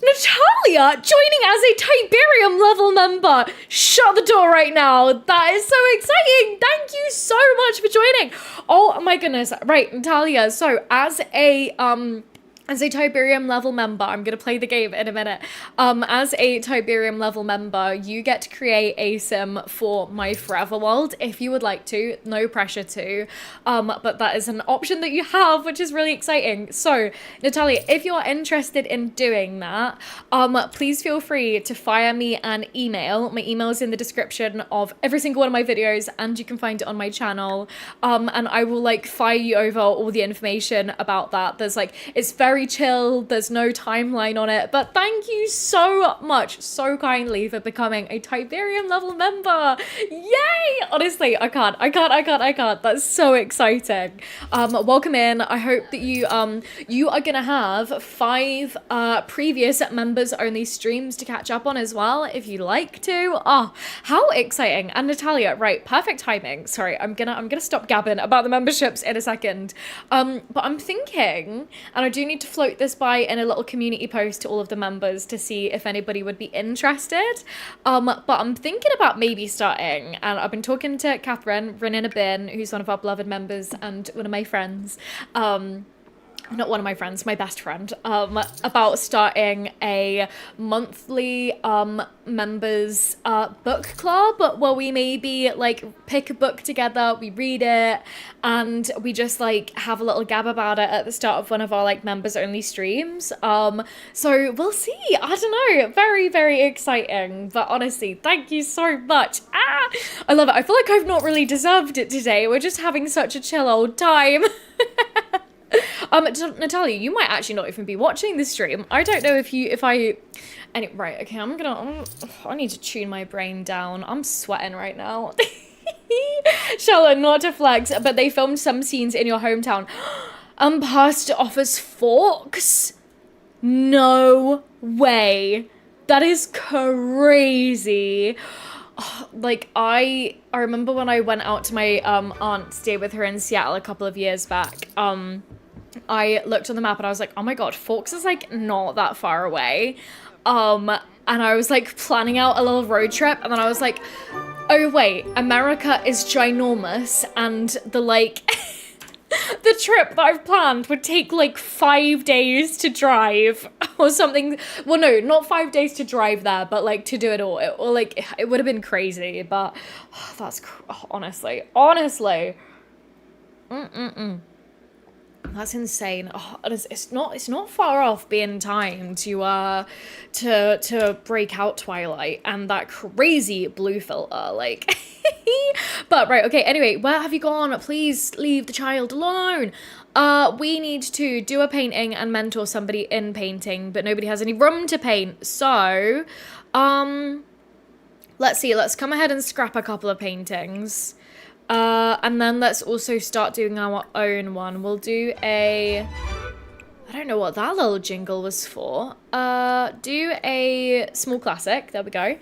Natalia joining as a Tiberium level member. Shut the door right now. That is so exciting. Thank you so much for joining. Oh my goodness. Right, Natalia. So as a Tiberium level member, I'm going to play the game in a minute. As a Tiberium level member, you get to create a sim for my Forever World if you would like to. No pressure to. But that is an option that you have, which is really exciting. So, Natalia, if you're interested in doing that, please feel free to fire me an email. My email is in the description of every single one of my videos, and you can find it on my channel. And I will like fire you over all the information about that. There's like, it's very chill, there's no timeline on it, but thank you so much, so kindly, for becoming a Tiberium level member. Yay! Honestly, I can't. That's so exciting. Welcome in. I hope that you are gonna have 5 previous members only streams to catch up on as well, if you like to. Oh, how exciting. And Natalia, right, perfect timing. Sorry, I'm gonna stop gabbing about the memberships in a second. But I'm thinking, and I do need to float this by in a little community post to all of the members to see if anybody would be interested. But I'm thinking about maybe starting, and I've been talking to Catherine, Run in a Bin, who's one of our beloved members and one of my friends. Not one of my friends, my best friend, about starting a monthly members book club where we maybe like pick a book together, we read it, and we just like have a little gab about it at the start of one of our like members only streams. So we'll see. I don't know. Very, very exciting. But honestly, thank you so much. I love it. I feel like I've not really deserved it today. We're just having such a chill old time. Natalia, you might actually not even be watching this stream. I don't know right, okay, I need to tune my brain down. I'm sweating right now. Charlotte, not to flex, but they filmed some scenes in your hometown. Pasta offers forks? No way. That is crazy. Like, I remember when I went out to my aunt to stay with her in Seattle a couple of years back, I looked on the map and I was like, oh my god, Forks is like not that far away. And I was like planning out a little road trip, and then I was like, oh wait, America is ginormous, and the like the trip that I've planned would take like 5 days to drive or something. Well, no, not 5 days to drive there, but like to do it all. It would have been crazy, but honestly. That's insane. Oh, it's not far off being time to break out Twilight and that crazy blue filter, like. But right, okay, anyway, where have you gone? Please leave the child alone. We need to do a painting and mentor somebody in painting, but nobody has any room to paint. So, let's see, let's come ahead and scrap a couple of paintings. And then let's also start doing our own one. We'll do I don't know what that little jingle was for. Do a small classic. There we go.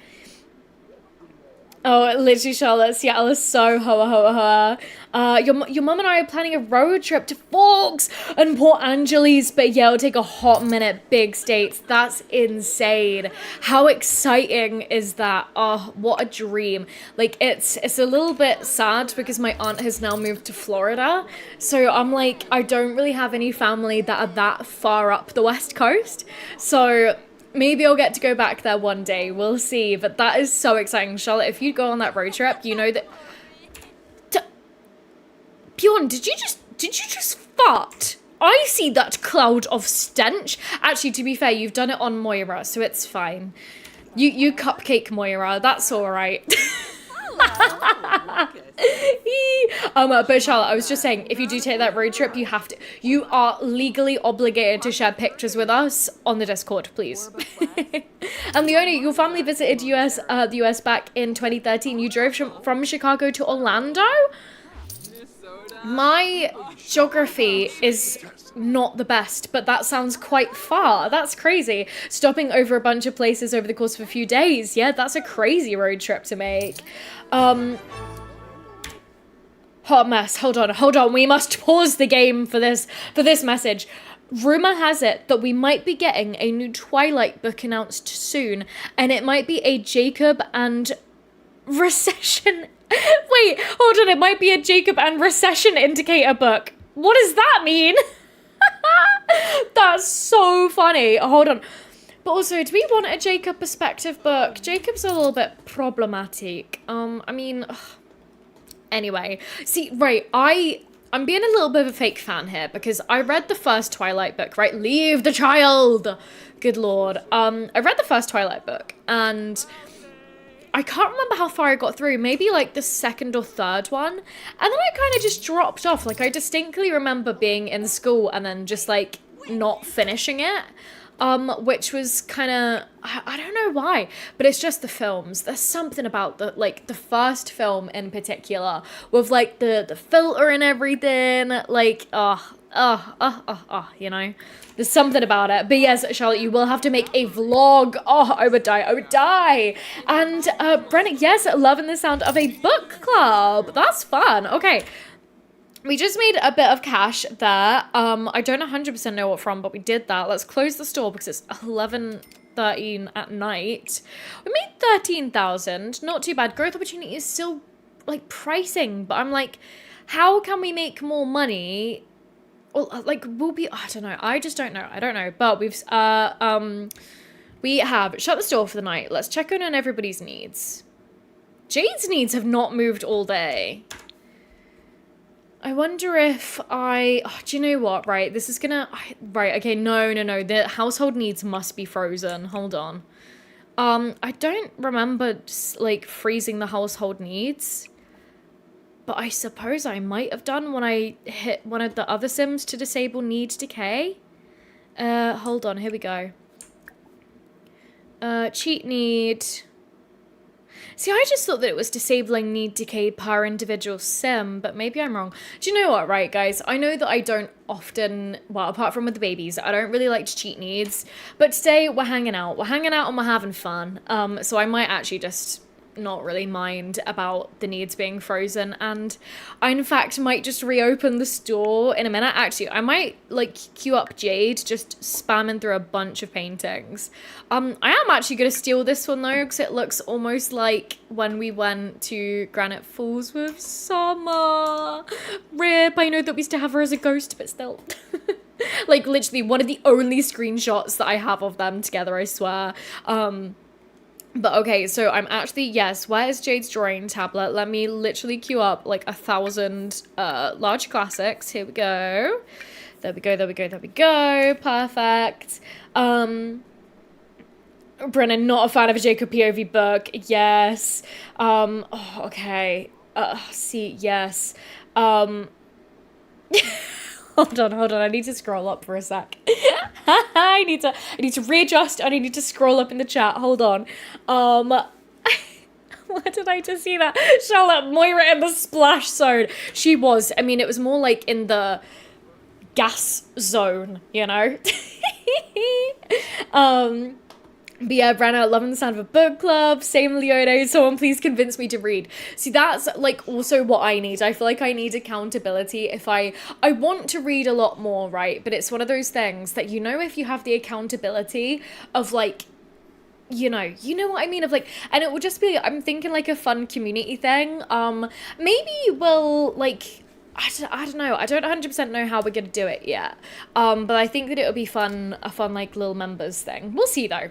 Oh, literally, Charlotte, Seattle is so hoa hoa hoa. Your mum and I are planning a road trip to Forks and Port Angeles, but yeah, it'll take a hot minute. Big states, that's insane. How exciting is that? Oh, what a dream! Like it's a little bit sad because my aunt has now moved to Florida, so I'm like I don't really have any family that are that far up the West Coast, so. Maybe I'll get to go back there one day. We'll see. But that is so exciting. Charlotte, if you go on that road trip, you know that... Bjorn, did you just fart? I see that cloud of stench. Actually, to be fair, you've done it on Moira, so it's fine. You cupcake Moira. That's all right. But Charlotte, I was just saying, if you do take that road trip, you are legally obligated to share pictures with us on the Discord, please. And Leona, your family visited the US back in 2013. You drove from Chicago to Orlando? My geography is not the best, but that sounds quite far. That's crazy. Stopping over a bunch of places over the course of a few days. Yeah, that's a crazy road trip to make. Hot mess. Hold on. We must pause the game for this message. Rumor has it that we might be getting a new Twilight book announced soon, and it might be a Jacob and recession. Wait, hold on. It might be a Jacob and recession indicator book. What does that mean? That's so funny. Hold on. But also, do we want a Jacob perspective book? Jacob's a little bit problematic. I mean, ugh. Anyway, see, right, I'm being a little bit of a fake fan here because I read the first Twilight book, right? Leave the child. Good Lord. I read the first Twilight book and I can't remember how far I got through, maybe like the second or third one. And then I kind of just dropped off. Like I distinctly remember being in school and then just like not finishing it. Which was kind of, I don't know why, but it's just the films. There's something about the first film in particular with like the filter and everything, like, you know, there's something about it. But yes, Charlotte, you will have to make a vlog. Oh, I would die. And, Brennan, yes, loving the sound of a book club. That's fun. Okay. We just made a bit of cash there. I don't 100% know what from, but we did that. Let's close the store because it's 11:13 at night. We made 13,000. Not too bad. Growth opportunity is still like pricing, but I'm like, how can we make more money? Well, like we'll be. I don't know. I just don't know. I don't know. But we have shut the store for the night. Let's check in on everybody's needs. Jade's needs have not moved all day. I wonder if do you know what, right, this is gonna, right, okay, no, the household needs must be frozen, hold on. I don't remember, like, freezing the household needs, but I suppose I might have done when I hit one of the other Sims to disable need decay. Hold on, here we go. Cheat need. See, I just thought that it was disabling need decay per individual sim, but maybe I'm wrong. Do you know what, right, guys? I know that I don't often, well, apart from with the babies, I don't really like to cheat needs, but today we're hanging out. We're hanging out and we're having fun. So I might actually just not really mind about the needs being frozen, and I in fact might just reopen the store in a minute. Actually, I might like queue up Jade just spamming through a bunch of paintings. I am actually gonna steal this one though because it looks almost like when we went to Granite Falls with Summer. Rip, I know that we used to have her as a ghost, but still. Like literally one of the only screenshots that I have of them together, I swear. But okay, so I'm actually, yes, where is Jade's drawing tablet? Let me literally queue up like 1,000 large classics. Here we go. There we go. Perfect. Brennan, not a fan of a Jacob POV book. Yes. Oh, okay. See, yes. Hold on. I need to scroll up for a sec. I need to readjust and I need to scroll up in the chat. Hold on. Where did I just see that? Charlotte, Moira in the splash zone. She was. I mean, it was more like in the gas zone, you know? But yeah, Brenna, loving the sound of a book club. Same Leone. Someone please convince me to read. See, that's like also what I need. I feel like I need accountability. If I want to read a lot more, right? But it's one of those things that, you know, if you have the accountability of like, you know what I mean, of like, and it will just be, I'm thinking like a fun community thing. Maybe we'll like, I don't know. I don't 100% know how we're gonna do it yet. But I think that it'll be fun, a fun like little members thing. We'll see though.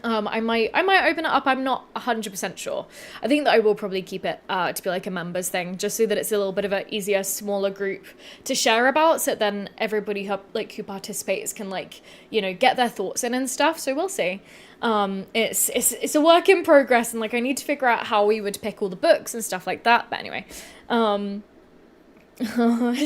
I might open it up. I'm not 100% sure. I think that I will probably keep it to be like a members thing, just so that it's a little bit of an easier, smaller group to share about, so then everybody who participates can like, you know, get their thoughts in and stuff. So we'll see. It's a work in progress, and like I need to figure out how we would pick all the books and stuff like that. But anyway,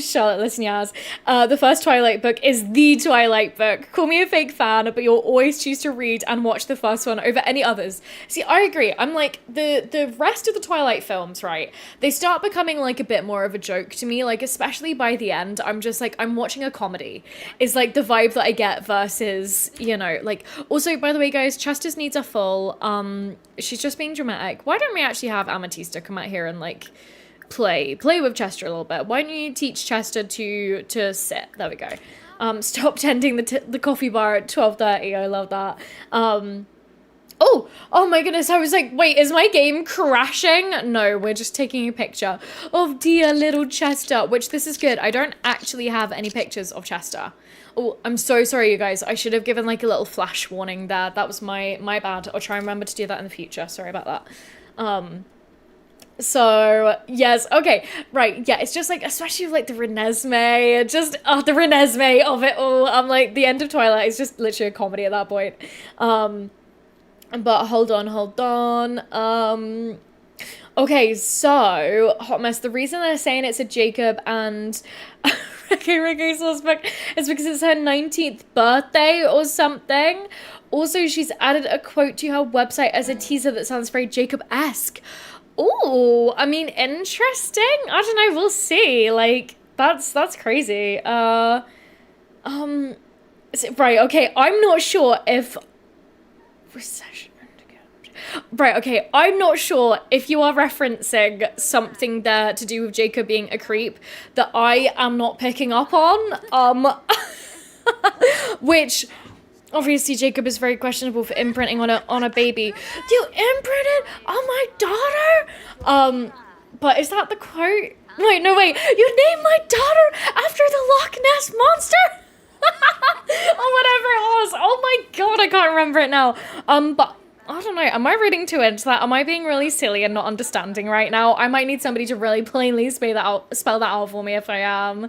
Charlotte, listen, Yaz. The first Twilight book is the Twilight book. Call me a fake fan, but you'll always choose to read and watch the first one over any others. See, I agree. I'm like, the rest of the Twilight films, right? They start becoming like a bit more of a joke to me, like especially by the end. I'm just like, I'm watching a comedy. Is like the vibe that I get versus, you know, like, also, by the way, guys, Chester's needs are full. She's just being dramatic. Why don't we actually have Amatista come out here and like play with Chester a little bit? Why don't you teach Chester to sit? There we go. Stop tending the coffee bar at 12:30. I love that. Oh my goodness, I was like, wait, is my game crashing? No, we're just taking a picture of dear little Chester, which this is good. I don't actually have any pictures of Chester. Oh, I'm so sorry, you guys. I should have given like a little flash warning there. That was my bad. I'll try and remember to do that in the future. Sorry about that. So, yes, okay, right, yeah, it's just, like, especially with, like, the Renesmee, just, the Renesmee of it all. I'm like, the end of Twilight is just literally a comedy at that point. But hold on. Okay, so, Hot Mess, the reason they're saying it's a Jacob and Ricky Sauce book is because it's her 19th birthday or something. Also, she's added a quote to her website as a teaser that sounds very Jacob-esque. Oh, I mean, interesting. I don't know. We'll see. Like, that's crazy. Right. Okay. I'm not sure if recession. Right. Okay. I'm not sure if you are referencing something there to do with Jacob being a creep that I am not picking up on. Which. Obviously, Jacob is very questionable for imprinting on a baby. You imprinted on my daughter? But is that the quote? Wait, no, wait. You named my daughter after the Loch Ness Monster? Or whatever it was. Oh my god, I can't remember it now. But I don't know. Am I reading too into that? Am I being really silly and not understanding right now? I might need somebody to really plainly spell that out for me if I am.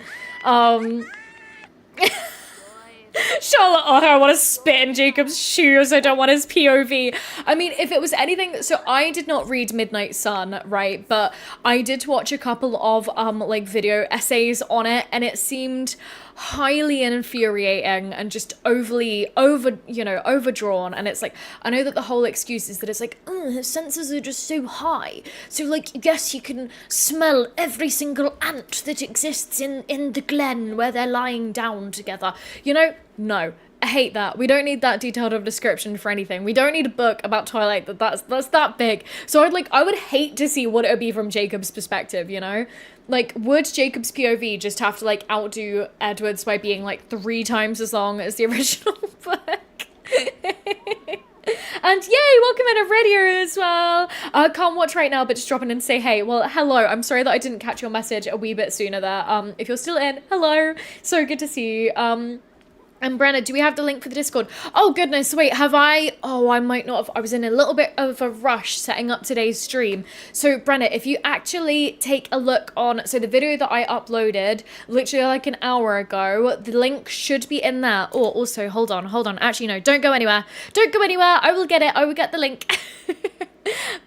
Charlotte, I want to spit in Jacob's shoes. I don't want his POV. I mean, if it was anything, so I did not read Midnight Sun, right? But I did watch a couple of like video essays on it, and it seemed highly infuriating and just overdrawn. And it's like, I know that the whole excuse is that it's like, his senses are just so high, so like, yes, you can smell every single ant that exists in the glen where they're lying down together, no, I hate that. We don't need that detailed of description for anything. We don't need a book about Twilight that's that big. So I would hate to see what it would be from Jacob's perspective, Like, would Jacob's POV just have to, like, outdo Edward's by being, like, 3 times as long as the original book? And yay, welcome in Aurelia as well. Can't watch right now, but just drop in and say hey. Well, hello. I'm sorry that I didn't catch your message a wee bit sooner there. If you're still in, hello. So good to see you. And Brenna, do we have the link for the Discord? Oh, goodness, wait, have I? Oh, I might not have. I was in a little bit of a rush setting up today's stream. So, Brenna, if you actually take a look on, so the video that I uploaded literally like an hour ago, the link should be in there. Oh, also, hold on. Actually, no, don't go anywhere. I will get it. I will get the link.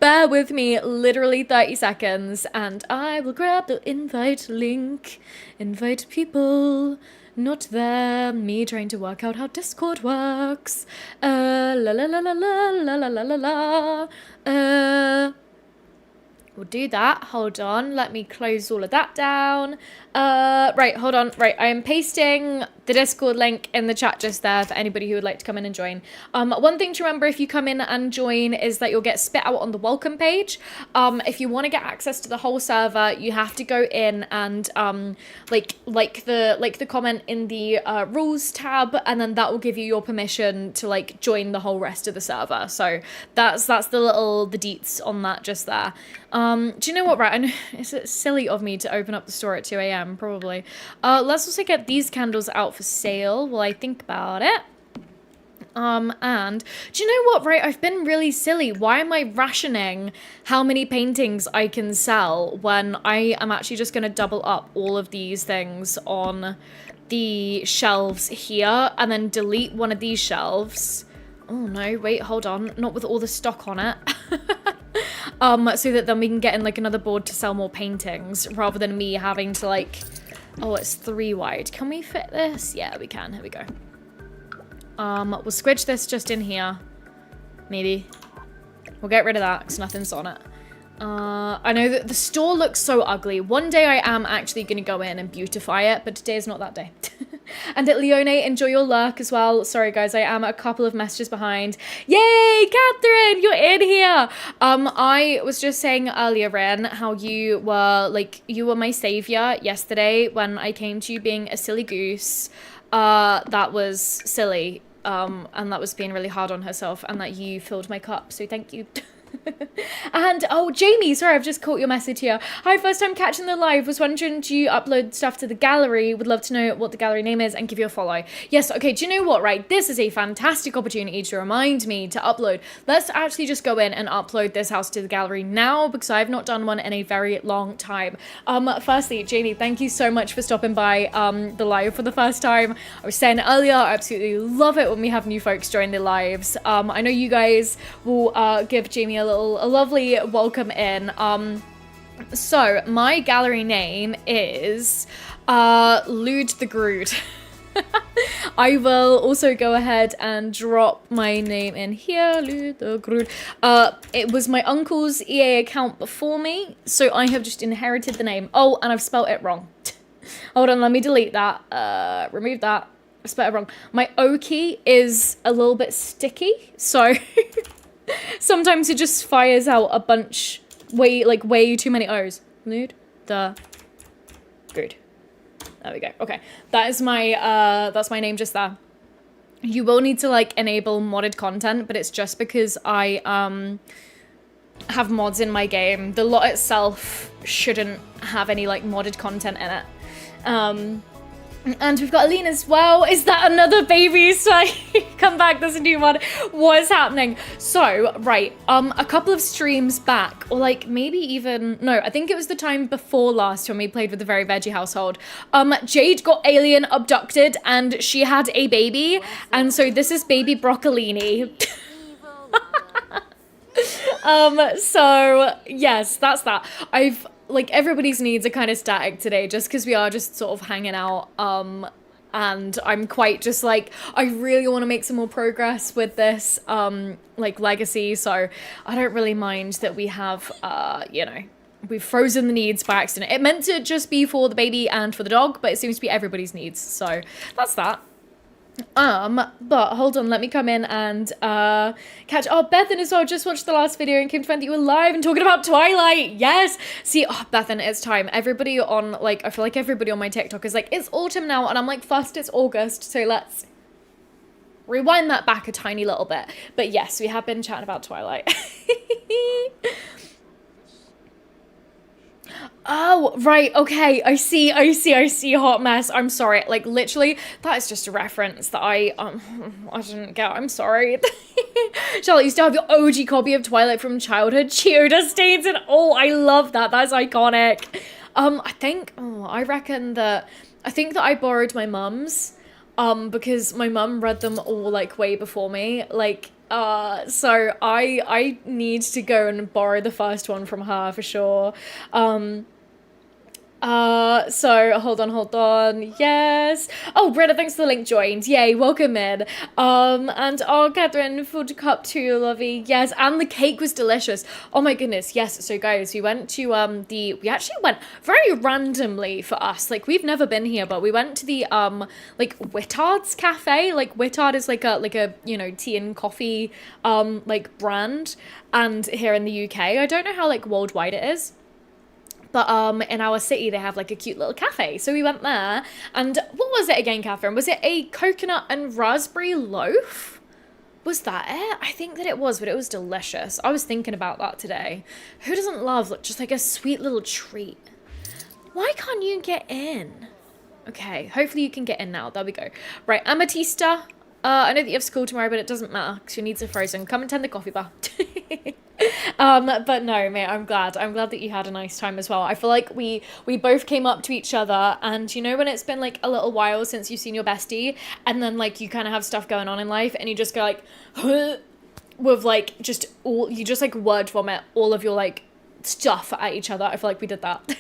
Bear with me literally 30 seconds and I will grab the invite link. Invite people. Not there. Me trying to work out how Discord works. La la la la la la la la la la. do that. Hold on. Let me close all of that down. Right, hold on. Right, I am pasting the Discord link in the chat just there for anybody who would like to come in and join. One thing to remember if you come in and join is that you'll get spit out on the welcome page. If you want to get access to the whole server, you have to go in and like the comment in the rules tab, and then that will give you your permission to like join the whole rest of the server. So that's the deets on that just there. Do you know what, right? I know it's silly of me to open up the store at 2 a.m. probably. Let's also get these candles out for sale while I think about it. And do you know what, right? I've been really silly. Why am I rationing how many paintings I can sell when I am actually just going to double up all of these things on the shelves here and then delete one of these shelves? Oh no, wait, hold on. Not with all the stock on it. So that then we can get in like another board to sell more paintings rather than me having to like, oh, it's 3 wide. Can we fit this? Yeah, we can. Here we go. We'll squidge this just in here. Maybe. We'll get rid of that because nothing's on it. I know that the store looks so ugly. One day I am actually going to go in and beautify it, but today is not that day. And at Leone, enjoy your lurk as well. Sorry guys, I am a couple of messages behind. Yay, Catherine, you're in here. I was just saying earlier, Ren, how you were my savior yesterday when I came to you being a silly goose. That was silly. And that was being really hard on herself, and that you filled my cup, so thank you. And oh, Jamie, sorry, I've just caught your message here. Hi, first time catching the live. Was wondering, do you upload stuff to the gallery? Would love to know what the gallery name is and give you a follow. Yes, okay, do you know what, right? This is a fantastic opportunity to remind me to upload. Let's actually just go in and upload this house to the gallery now, because I've not done one in a very long time. Firstly, Jamie, thank you so much for stopping by the live for the first time. I was saying earlier, I absolutely love it when we have new folks join the lives. I know you guys will give Jamie a lovely welcome in. So my gallery name is Lude the Grood. I will also go ahead and drop my name in here, Lude the Grood. It was my uncle's EA account before me, so I have just inherited the name. Oh, and I've spelt it wrong. Hold on, let me delete that. Remove that. I spelled it wrong. My O key is a little bit sticky, so sometimes it just fires out a bunch, way too many O's. Lude the Grood. There we go. Okay, that's my name just there. You will need to like enable modded content, but it's just because I have mods in my game. The lot itself shouldn't have any like modded content in it. And we've got Aline as well. Is that another baby? So come back, there's a new one. What is happening? So, right, a couple of streams back, or like maybe even, no, I think it was the time before last when we played with the Very Veggie household. Jade got alien abducted and she had a baby. And so this is baby broccolini. So yes, that's that. Like, everybody's needs are kind of static today just because we are just sort of hanging out, and I'm quite just like, I really want to make some more progress with this, like, legacy, so I don't really mind that we have, you know, we've frozen the needs by accident. It meant to just be for the baby and for the dog, but it seems to be everybody's needs, so that's that. But hold on, let me come in and catch. Oh, Bethan as well just watched the last video and came to find that you were live and talking about Twilight. Yes. See, oh, Bethan, it's time. Everybody on, like, I feel like everybody on my TikTok is like, it's autumn now, and I'm like, first it's August, so let's rewind that back a tiny little bit. But yes, we have been chatting about Twilight. Oh, right, okay, I see, hot mess, I'm sorry, like, literally, that is just a reference that I didn't get, I'm sorry. Charlotte, you still have your OG copy of Twilight from childhood, Cheetah stains, and oh, I love that, that's iconic. I think that I borrowed my mum's, because my mum read them all, like, way before me, like, so I need to go and borrow the first one from her for sure. So hold on. Yes. Oh, Britta, thanks for the link joined. Yay, welcome in. And oh, Catherine, food cup too, lovey. Yes, and the cake was delicious. Oh my goodness, yes. So guys, we went to we actually went very randomly for us. Like we've never been here, but we went to the like Wittard's Cafe. Like Wittard is like a tea and coffee like brand, and here in the UK. I don't know how like worldwide it is. But in our city they have like a cute little cafe. So we went there, and what was it again, Catherine? Was it a coconut and raspberry loaf? Was that it? I think that it was, but it was delicious. I was thinking about that today. Who doesn't love just like a sweet little treat? Why can't you get in? Okay, hopefully you can get in now. There we go. Right, Amatista. I know that you have school tomorrow, but it doesn't matter because your needs are frozen. Come and tend the coffee bar. But no, mate, I'm glad that you had a nice time as well. I feel like we both came up to each other, and you know when it's been like a little while since you've seen your bestie, and then like you kind of have stuff going on in life, and you just go like with like you just like word vomit all of your like stuff at each other. I feel like we did that.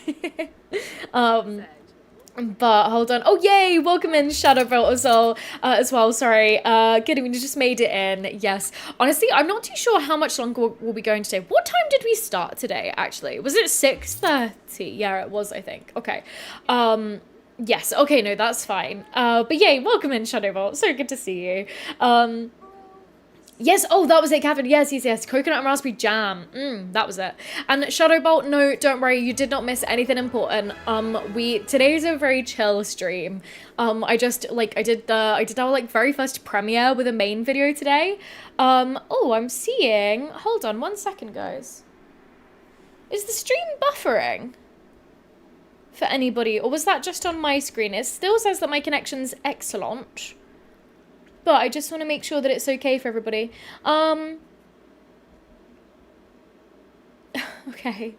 But hold on. Oh, yay! Welcome in, Shadowbolt as well. Sorry. Good. We just made it in. Yes. Honestly, I'm not too sure how much longer we'll be going today. What time did we start today, actually? Was it 6:30? Yeah, it was, I think. Okay. Yes. Okay, no, that's fine. But yay, welcome in, Shadowbolt. So good to see you. Yes, oh, that was it, Catherine. Yes. Coconut and raspberry jam. That was it. And Shadowbolt, no, don't worry, you did not miss anything important. Today's a very chill stream. I did our like very first premiere with a main video today. Oh, I'm seeing. Hold on 1 second, guys. Is the stream buffering for anybody, or was that just on my screen? It still says that my connection's excellent. But I just want to make sure that it's okay for everybody. Okay.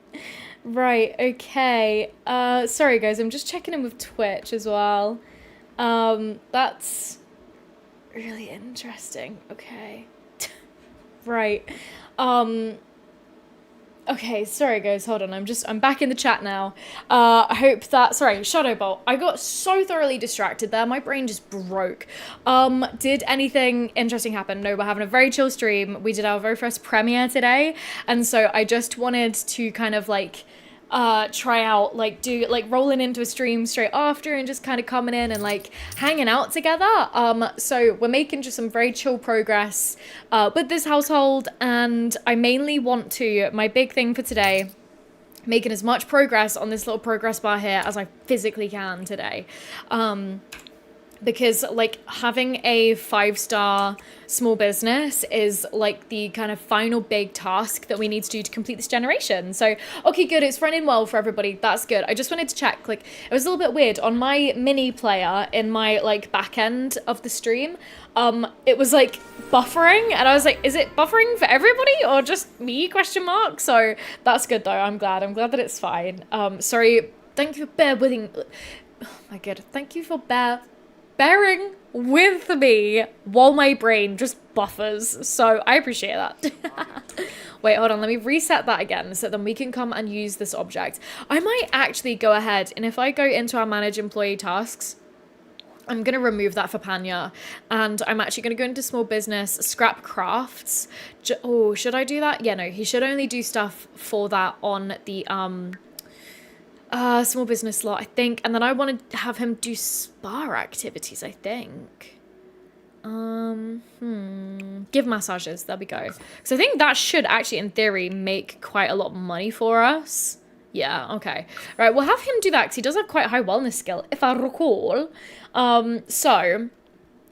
Right, okay. Sorry guys, I'm just checking in with Twitch as well. That's really interesting. Okay. Right. Okay, sorry guys, hold on. I'm back in the chat now. I hope that, sorry, Shadowbolt. I got so thoroughly distracted there. My brain just broke. Did anything interesting happen? No, we're having a very chill stream. We did our very first premiere today. And so I just wanted to kind of like, try out, like do like rolling into a stream straight after and just kind of coming in and like hanging out together. So we're making just some very chill progress with this household, and I mainly want to, my big thing for today, making as much progress on this little progress bar here as I physically can today. Because like having a 5-star small business is like the kind of final big task that we need to do to complete this generation. So, okay, good. It's running well for everybody. That's good. I just wanted to check, like it was a little bit weird on my mini player in my like back end of the stream. It was like buffering, and I was like, is it buffering for everybody or just me, question mark? So that's good though. I'm glad that it's fine. Sorry. Thank you for bearing with me while my brain just buffers. So I appreciate that. Wait, hold on. Let me reset that again so then we can come and use this object. I might actually go ahead, and if I go into our manage employee tasks, I'm going to remove that for Panya, and I'm actually going to go into small business, scrap crafts. Oh, should I do that? Yeah, no, he should only do stuff for that on the, small business slot, I think. And then I want to have him do spa activities, I think. Give massages. There we go. So I think that should actually, in theory, make quite a lot of money for us. Yeah, okay. Right, we'll have him do that because he does have quite a high wellness skill, if I recall. So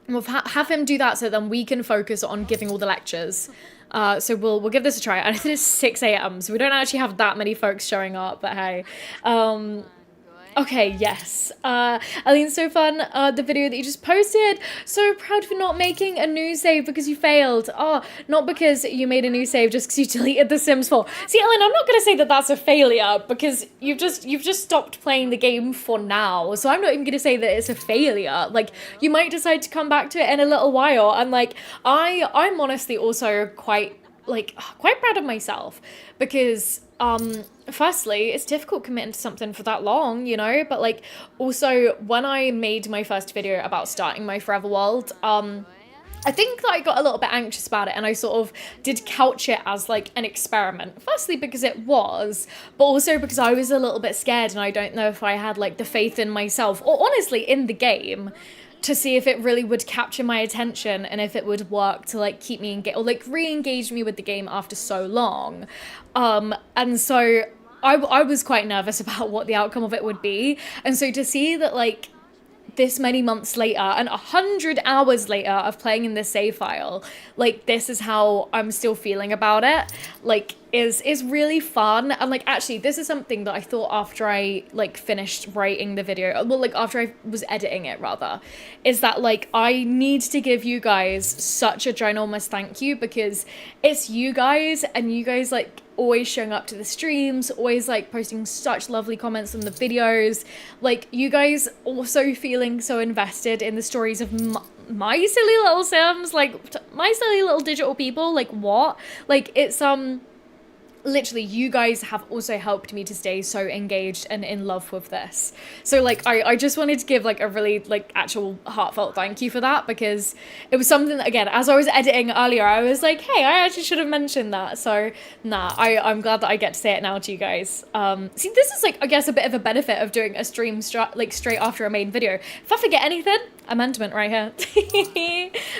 we'll have him do that so then we can focus on giving all the lectures. So we'll give this a try. And I think it's 6 a.m. so we don't actually have that many folks showing up, but hey. Okay, yes. Aline, so fun, the video that you just posted. So proud for not making a new save because you failed. Oh, not because you made a new save, just because you deleted The Sims 4. See, Aline, I'm not going to say that that's a failure because you've just stopped playing the game for now. So I'm not even going to say that it's a failure. Like, you might decide to come back to it in a little while. And like, I'm honestly also quite like quite proud of myself because firstly it's difficult committing to something for that long, you know, but like also when I made my first video about starting my forever world, I think that I got a little bit anxious about it and I sort of did couch it as like an experiment. Firstly, because it was, but also because I was a little bit scared and I don't know if I had like the faith in myself or honestly in the game to see if it really would capture my attention and if it would work to like keep me engaged or like re-engage me with the game after so long. And so I was quite nervous about what the outcome of it would be. And so to see that like this many months later and 100 hours later of playing in this save file, like this is how I'm still feeling about it, like is really fun. And like actually this is something that I thought after I like finished writing the video, well like after I was editing it rather, is that like I need to give you guys such a ginormous thank you because it's you guys and you guys like always showing up to the streams, always like posting such lovely comments on the videos, like you guys also feeling so invested in the stories of my silly little Sims, like my silly little digital people, like what? Like it's literally you guys have also helped me to stay so engaged and in love with this. So like I just wanted to give like a really like actual heartfelt thank you for that because it was something that, again, as I was editing earlier, I was like, hey, I actually should have mentioned that. So nah, I'm glad that I get to say it now to you guys. See, this is like I guess a bit of a benefit of doing a stream like straight after a main video. If I forget anything, amendment right here.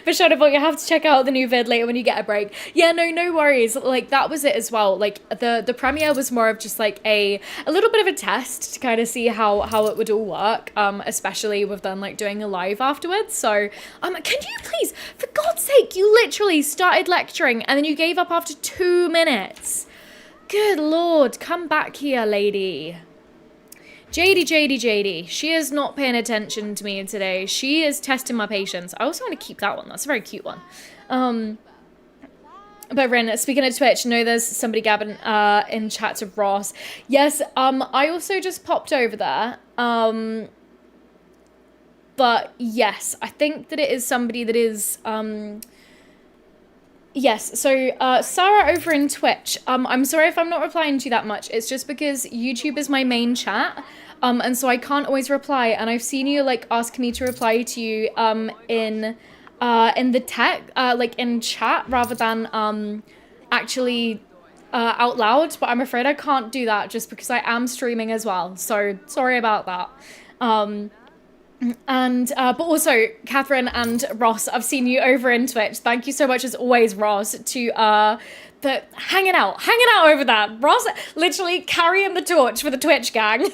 For sure, but you have to check out the new vid later when you get a break. Yeah, no worries. Like that was it as well. Like the premiere was more of just like a little bit of a test to kind of see how it would all work, especially with then like doing a live afterwards. So can you please, for God's sake, you literally started lecturing and then you gave up after 2 minutes. Good Lord, come back here, lady. JD, she is not paying attention to me today. She is testing my patience. I also want to keep that one. That's a very cute one. But Ren, speaking of Twitch, no, there's somebody gabbing in chat to Ross. Yes, I also just popped over there. But yes, I think that it is somebody that is yes, so Sarah over in Twitch. I'm sorry if I'm not replying to you that much. It's just because YouTube is my main chat. And so I can't always reply, and I've seen you like ask me to reply to you in the tech, like in chat rather than actually out loud, but I'm afraid I can't do that just because I am streaming as well, so sorry about that. And but also Catherine and Ross, I've seen you over in Twitch. Thank you so much as always, Ross, to hanging out over there. Ross literally carrying the torch for the Twitch gang.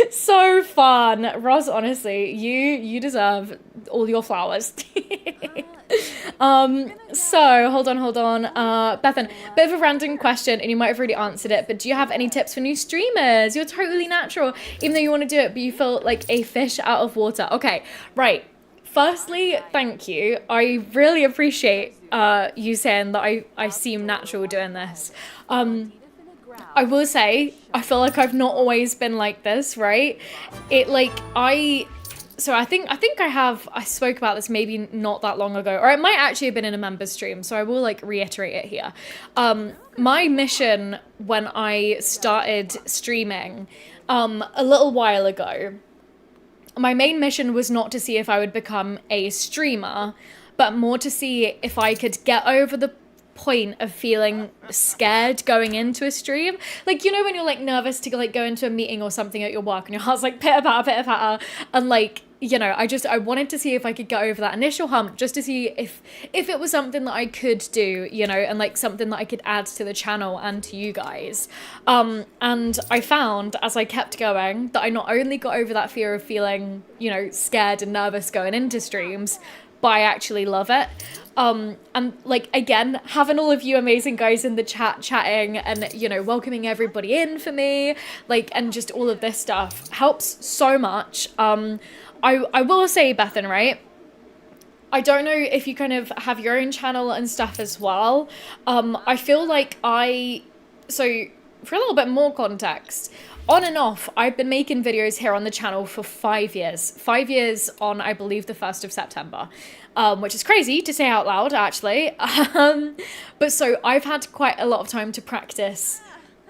So fun. Ross, honestly, you deserve all your flowers. So hold on. Bethan, bit of a random question and you might have already answered it, but do you have any tips for new streamers? You're totally natural, even though you want to do it, but you feel like a fish out of water. Okay, right. Firstly, thank you. I really appreciate you saying that I seem natural doing this. I will say, I feel like I've not always been like this, right? So I think I spoke about this maybe not that long ago, or it might actually have been in a member's stream, so I will like reiterate it here. My mission when I started streaming a little while ago, my main mission was not to see if I would become a streamer, but more to see if I could get over the point of feeling scared going into a stream. Like, you know, when you're like nervous to like go into a meeting or something at your work and your heart's like pitter patter, and like, you know, I wanted to see if I could get over that initial hump, just to see if it was something that I could do, you know, and like something that I could add to the channel and to you guys. And I found as I kept going that I not only got over that fear of feeling, you know, scared and nervous going into streams, but I actually love it. And like, again, having all of you amazing guys in the chat chatting and, you know, welcoming everybody in for me, like, and just all of this stuff helps so much. I will say, Bethan, right? I don't know if you kind of have your own channel and stuff as well. I feel like for a little bit more context, on and off, I've been making videos here on the channel for 5 years. 5 years on, I believe, the 1st of September, which is crazy to say out loud, actually. But so I've had quite a lot of time to practice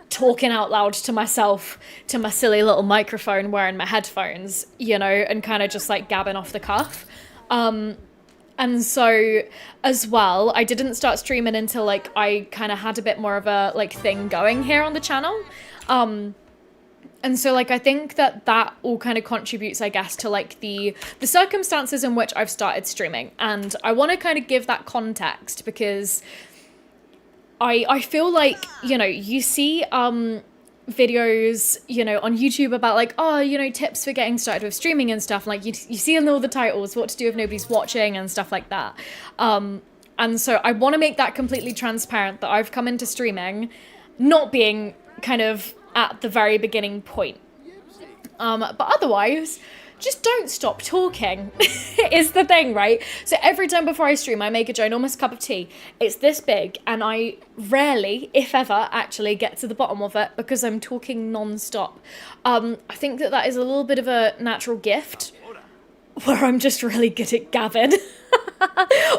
talking out loud to myself, to my silly little microphone wearing my headphones, you know, and kind of just like gabbing off the cuff. And so as well, I didn't start streaming until like I kind of had a bit more of a like thing going here on the channel. And so like I think that that all kind of contributes, I guess, to like the circumstances in which I've started streaming. And I want to kind of give that context because I feel like, you know, you see videos, you know, on YouTube about like, oh, you know, tips for getting started with streaming and stuff. Like you see in all the titles, what to do if nobody's watching and stuff like that. And so I want to make that completely transparent that I've come into streaming not being kind of at the very beginning point. But otherwise, just don't stop talking is the thing, right? So every time before I stream, I make a ginormous cup of tea. It's this big, and I rarely, if ever, actually get to the bottom of it because I'm talking non-stop. I think that is a little bit of a natural gift where I'm just really good at gabbing.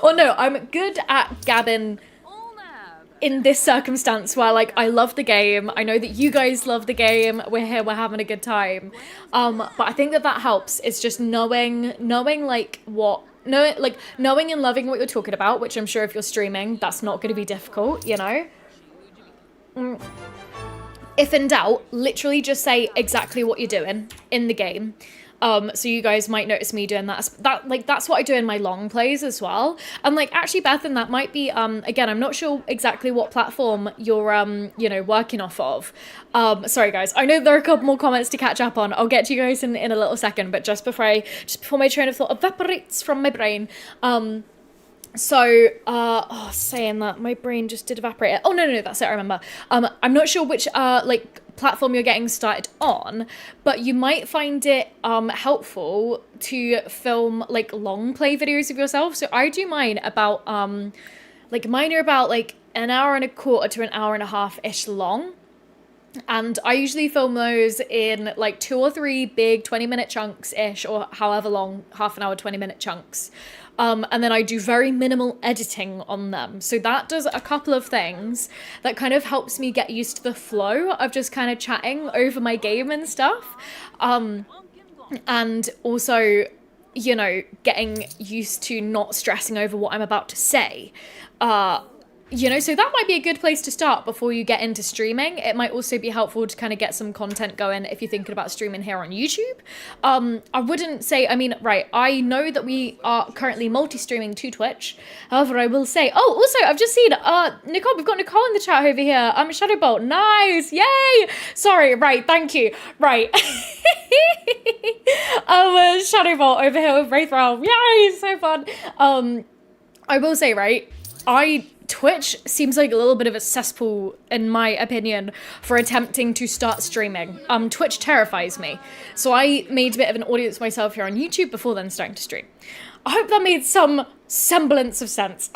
Or no, I'm good at gabbing in this circumstance where like I love the game. I know that you guys love the game. We're here, we're having a good time. But I think that helps. It's just knowing like knowing and loving what you're talking about, which I'm sure if you're streaming, that's not going to be difficult, you know? If in doubt, literally just say exactly what you're doing in the game. So you guys might notice me doing that. That's what I do in my long plays as well. And like, actually, Beth, and that might be, again, I'm not sure exactly what platform you're, you know, working off of. Sorry guys, I know there are a couple more comments to catch up on. I'll get to you guys in a little second, but just before my train of thought evaporates from my brain, saying that, my brain just did evaporate. Oh, no, that's it, I remember. I'm not sure which, like, platform you're getting started on, but you might find it, helpful to film, like, long play videos of yourself. So I do mine about, mine are about, like, an hour and a quarter to an hour and a half-ish long. And I usually film those in like 2 or 3 big 20-minute chunks-ish, or however long, half an hour, 20-minute chunks. And then I do very minimal editing on them. So that does a couple of things that kind of helps me get used to the flow of just kind of chatting over my game and stuff. And also, you know, getting used to not stressing over what I'm about to say. You know, so that might be a good place to start before you get into streaming. It might also be helpful to kind of get some content going if you're thinking about streaming here on YouTube. I wouldn't say, I mean, right, I know that we are currently multi-streaming to Twitch. However, I will say, oh, also, I've just seen, Nicole, we've got Nicole in the chat over here. Shadowbolt, nice, yay! Sorry, right, thank you, right. Shadowbolt over here with Wraithrow, yay, so fun. I will say, right, Twitch seems like a little bit of a cesspool, in my opinion, for attempting to start streaming. Twitch terrifies me. So I made a bit of an audience myself here on YouTube before then starting to stream. I hope that made some semblance of sense.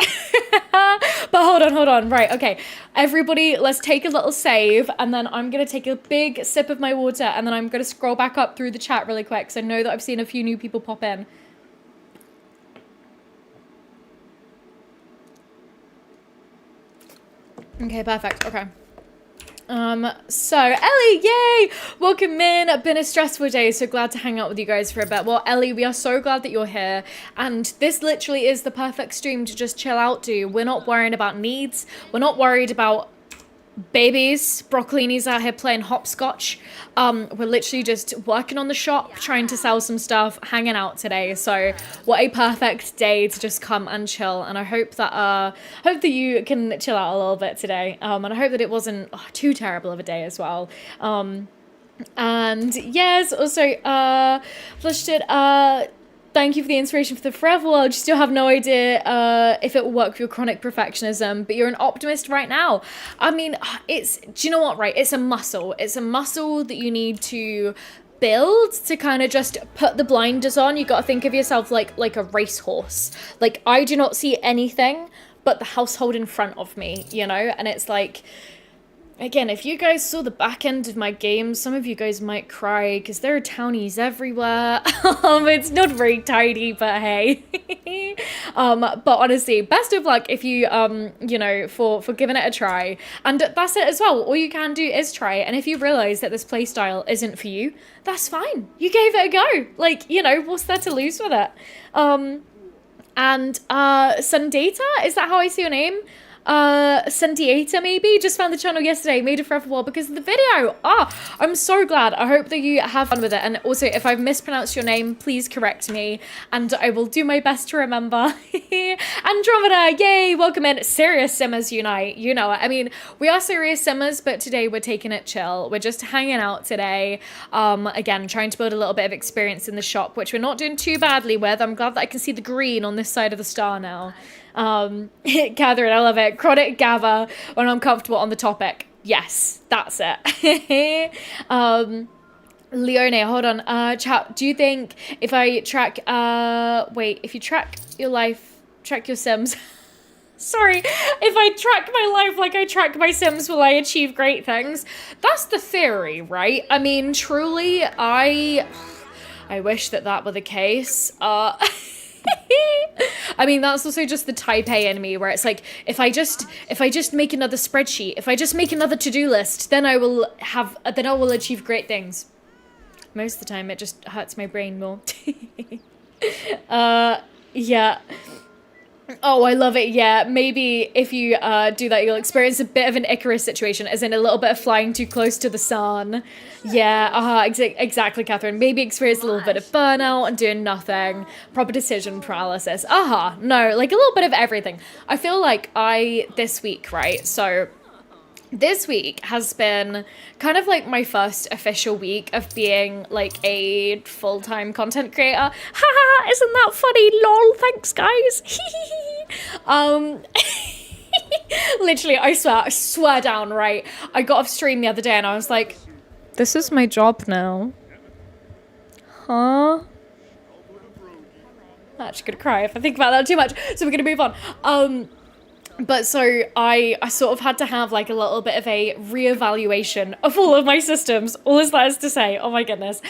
But hold on. Right, okay. Everybody, let's take a little save, and then I'm going to take a big sip of my water, and then I'm going to scroll back up through the chat really quick, because I know that I've seen a few new people pop in. Okay, perfect. Okay. So Ellie, yay! Welcome in. Been a stressful day, so glad to hang out with you guys for a bit. Well, Ellie, we are so glad that you're here, and this literally is the perfect stream to just chill out to. We're not worrying about needs. We're not worried about babies. Broccolini's out here playing hopscotch. We're literally just working on the shop, trying to sell some stuff, hanging out today. So what a perfect day to just come and chill. And I hope that you can chill out a little bit today. And I hope that it wasn't too terrible of a day as well. And yes, also Flushed it, thank you for the inspiration for the forever world. You still have no idea if it will work for your chronic perfectionism, but you're an optimist right now. I mean, do you know what, right? It's a muscle. It's a muscle that you need to build to kind of just put the blinders on. You got to think of yourself like a racehorse. Like, I do not see anything but the household in front of me, you know? And it's like, Again, if you guys saw the back end of my game, some of you guys might cry because there are townies everywhere. It's not very tidy, but hey. But honestly, best of luck if you you know, for giving it a try. And that's it as well. All you can do is try it. And if you realize that this playstyle isn't for you, that's fine. You gave it a go. Like, you know, what's there to lose with it? And Sundata, is that how I see your name? Sentiata maybe, just found the channel yesterday, made it forever well because of the video. I'm so glad. I hope that you have fun with it, and also if I've mispronounced your name, please correct me and I will do my best to remember. Andromeda, yay, welcome in. Serious simmers unite, you know it. I mean, we are serious simmers, but today we're taking it chill. We're just hanging out today, again, trying to build a little bit of experience in the shop, which we're not doing too badly with. I'm glad that I can see the green on this side of the star now. Catherine, I love it. Chronic gather when I'm comfortable on the topic. Yes, that's it. Leone, hold on. Chat, do you think if I track, if you track your life, track your Sims. Sorry, if I track my life like I track my Sims, will I achieve great things? That's the theory, right? I mean, truly, I wish that were the case. I mean, that's also just the type A in me, where it's like, if I just make another spreadsheet, if I just make another to-do list, then I will achieve great things. Most of the time, it just hurts my brain more. Yeah. Oh, I love it. Yeah, maybe if you do that, you'll experience a bit of an Icarus situation, as in a little bit of flying too close to the sun. Yeah, exactly, Catherine. Maybe experience a little bit of burnout and doing nothing. Proper decision paralysis. No, like a little bit of everything. I feel like this week, right? So this week has been kind of like my first official week of being like a full-time content creator. Haha, isn't that funny? Lol, thanks guys. Literally, I swear down, right? I got off stream the other day and I was like, this is my job now. Huh? I'm actually gonna cry if I think about that too much. So we're gonna move on. But so I sort of had to have like a little bit of a reevaluation of all of my systems, all is that is to say, oh my goodness.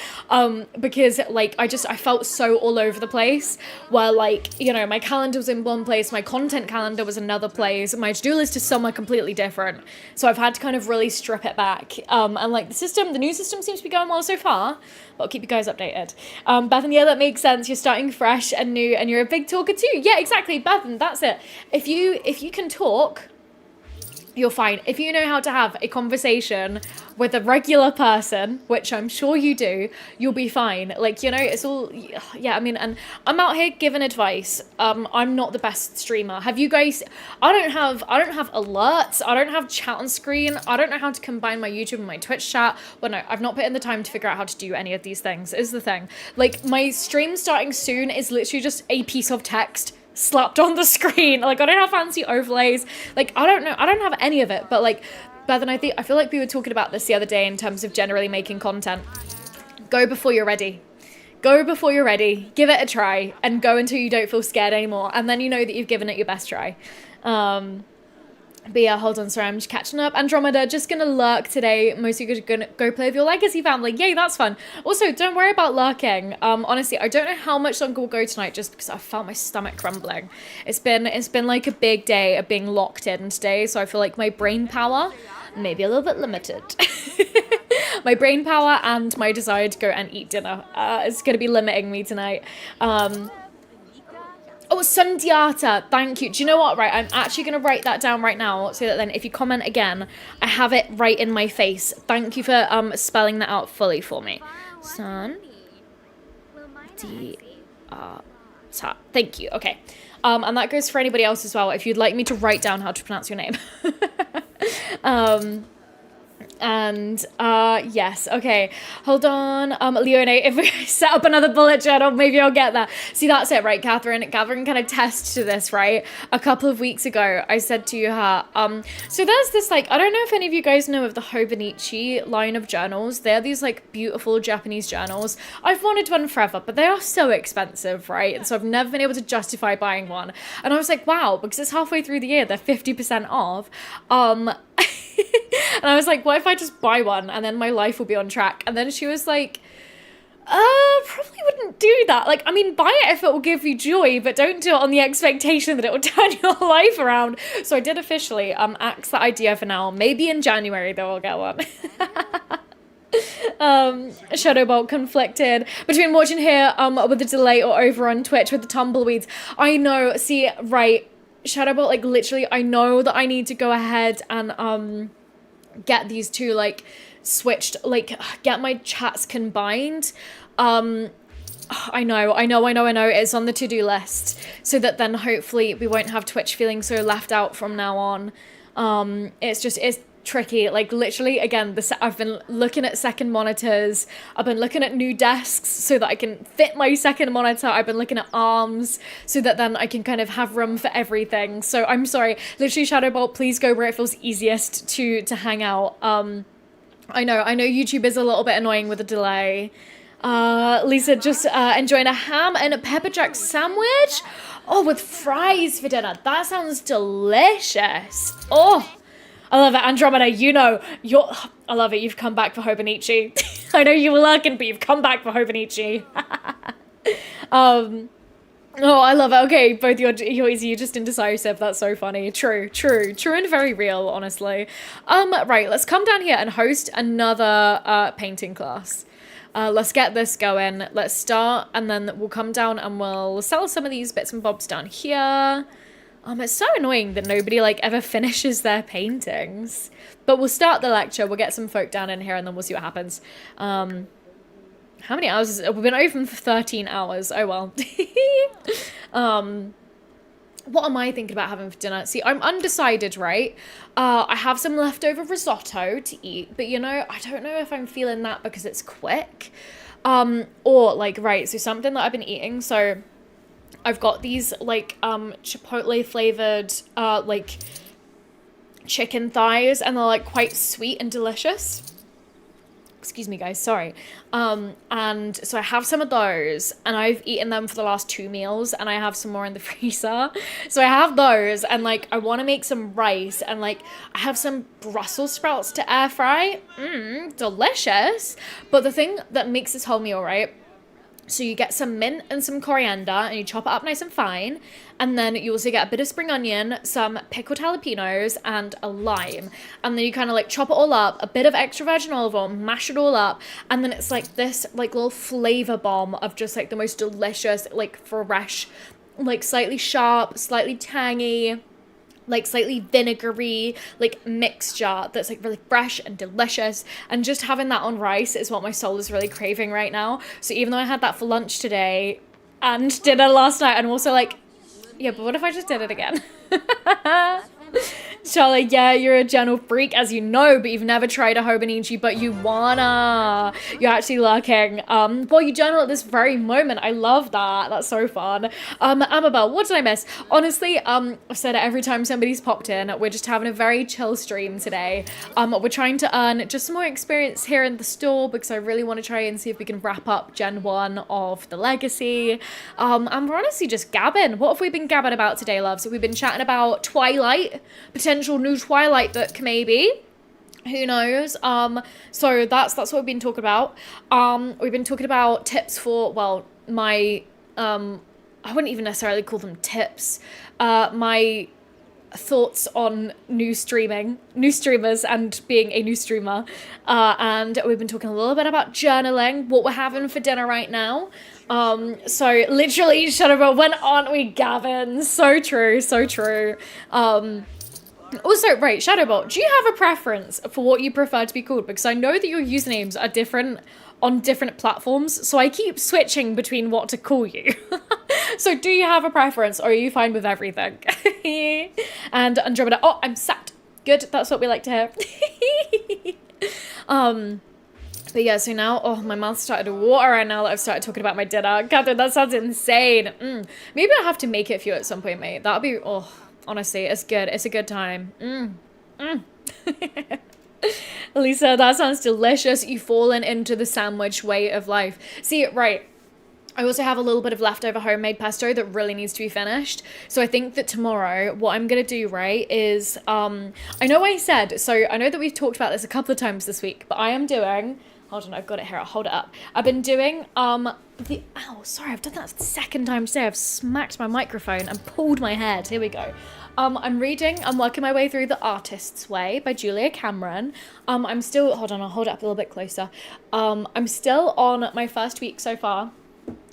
Because like I felt so all over the place, where like, you know, my calendar was in one place, my content calendar was another place, my to-do list is somewhere completely different. So I've had to kind of really strip it back. And like the new system seems to be going well so far. But I'll keep you guys updated. Bethan, yeah, that makes sense. You're starting fresh and new and you're a big talker too. Yeah, exactly, Bethan, that's it. If you can talk, you're fine. If you know how to have a conversation with a regular person, which I'm sure you do, you'll be fine. Like, you know, it's all, yeah, I mean, and I'm out here giving advice. I'm not the best streamer. Have you guys, I don't have alerts. I don't have chat on screen. I don't know how to combine my YouTube and my Twitch chat. Well, no, I've not put in the time to figure out how to do any of these things, is the thing. Like, my stream starting soon is literally just a piece of text slapped on the screen. Like, I don't have fancy overlays. Like, I don't know. I don't have any of it, but like, Bethan, I feel like we were talking about this the other day in terms of generally making content. Go before you're ready. Go before you're ready. Give it a try and go until you don't feel scared anymore. And then you know that you've given it your best try. But yeah, hold on, sorry, I'm just catching up. Andromeda, just gonna lurk today. Most of you are gonna go play with your legacy family. Yay, that's fun. Also, don't worry about lurking. Honestly, I don't know how much longer we'll go tonight just because I felt my stomach crumbling. It's been like a big day of being locked in today, so I feel like my brain power maybe a little bit limited. My brain power and my desire to go and eat dinner is gonna be limiting me tonight. Oh, Sundiata, thank you. Do you know what, right? I'm actually going to write that down right now so that then if you comment again, I have it right in my face. Thank you for spelling that out fully for me. Sundiata. Thank you. Okay. And that goes for anybody else as well, if you'd like me to write down how to pronounce your name. And yes, okay, hold on, Leone, if we set up another bullet journal, maybe I'll get that. See, that's it, right, Catherine kind of test to this, right? A couple of weeks ago, I said to her, so there's this, like, I don't know if any of you guys know of the Hobonichi line of journals. They're these, like, beautiful Japanese journals. I've wanted one forever, but they are so expensive, right? And so I've never been able to justify buying one. And I was like, wow, because it's halfway through the year, they're 50% off. And I was like, what if I just buy one and then my life will be on track? And then she was like, probably wouldn't do that. Like, I mean, buy it if it will give you joy, but don't do it on the expectation that it will turn your life around. So I did officially axe that idea for now. Maybe in January though I'll get one. Shadowbolt conflicted between watching here with the delay or over on Twitch with the tumbleweeds. I know, see, right, Shadowbolt, like literally I know that I need to go ahead and get these two like switched, like get my chats combined. I know it's on the to-do list so that then hopefully we won't have Twitch feeling so left out from now on. It's tricky, like literally again I've been looking at second monitors, I've been looking at new desks so that I can fit my second monitor, I've been looking at arms so that then I can kind of have room for everything. So I'm sorry, literally Shadowbolt, please go where it feels easiest to hang out. I know YouTube is a little bit annoying with the delay. Lisa just enjoying a ham and a pepper jack sandwich, with fries for dinner. That sounds delicious. I love it. Andromeda, I love it. You've come back for Hobonichi. I know you were lurking, but you've come back for Hobonichi. I love it. Okay, both you're just indecisive. That's so funny. True and very real, honestly. Right, let's come down here and host another painting class. Let's get this going. Let's start, and then we'll come down and we'll sell some of these bits and bobs down here. It's so annoying that nobody like ever finishes their paintings. But we'll start the lecture, we'll get some folk down in here, and then we'll see what happens. How many hours? We've been open for 13 hours. Oh well. What am I thinking about having for dinner? See, I'm undecided, right? I have some leftover risotto to eat, but I don't know if I'm feeling that because it's quick. Or like, right, so something that I've been eating, so I've got these like chipotle flavored like chicken thighs, and they're like quite sweet and delicious. Excuse me guys, sorry. And so I have some of those, and I've eaten them for the last 2 meals, and I have some more in the freezer. So I have those, and like I want to make some rice, and like I have some Brussels sprouts to air fry. Delicious. But the thing that makes this whole meal, right? So you get some mint and some coriander, and you chop it up nice and fine. And then you also get a bit of spring onion, some pickled jalapenos, and a lime. And then you kind of like chop it all up, a bit of extra virgin olive oil, mash it all up. And then it's like this like little flavor bomb of just like the most delicious, like fresh, like slightly sharp, slightly tangy, like slightly vinegary, like mixture that's like really fresh and delicious. And just having that on rice is what my soul is really craving right now. So even though I had that for lunch today and dinner last night, and also like, yeah, but what if I just did it again? Charlie, yeah, you're a gentle freak, as you know, but you've never tried a Hobonichi, but you wanna. You're actually lurking. Well, you journal at this very moment. I love that. That's so fun. Amabel, what did I miss? Honestly, I've said it every time somebody's popped in. We're just having a very chill stream today. We're trying to earn just some more experience here in the store, because I really want to try and see if we can wrap up Gen 1 of the Legacy. And we're honestly just gabbing. What have we been gabbing about today, loves? We've been chatting about Twilight, potential new Twilight book, maybe. Who knows? So that's what we've been talking about. We've been talking about tips for, well, my, I wouldn't even necessarily call them tips. My thoughts on new streamers and being a new streamer. And we've been talking a little bit about journaling, what we're having for dinner right now. So literally, Shadowbolt, when aren't we Gavin? So true, so true. Also, right, Shadowbolt, do you have a preference for what you prefer to be called? Because I know that your usernames are different on different platforms, so I keep switching between what to call you. So do you have a preference, or are you fine with everything? And Andromeda, oh, I'm sat. Good, that's what we like to hear. But yeah, so now, oh, my mouth started to water, and now that I've started talking about my dinner. Catherine, that sounds insane. Maybe I'll have to make it for you at some point, mate. That'll be, oh, honestly, it's good. It's a good time. Lisa, that sounds delicious. You've fallen into the sandwich way of life. See, right. I also have a little bit of leftover homemade pesto that really needs to be finished. So I think that tomorrow, what I'm going to do, right, is, I know I know that we've talked about this a couple of times this week, but I am doing, hold on, I've got it here, I'll hold it up. I've been doing, sorry, I've done that the second time today. I've smacked my microphone and pulled my head. Here we go. I'm working my way through The Artist's Way by Julia Cameron. I'm still, hold on, I'll hold it up a little bit closer. I'm still on my first week so far.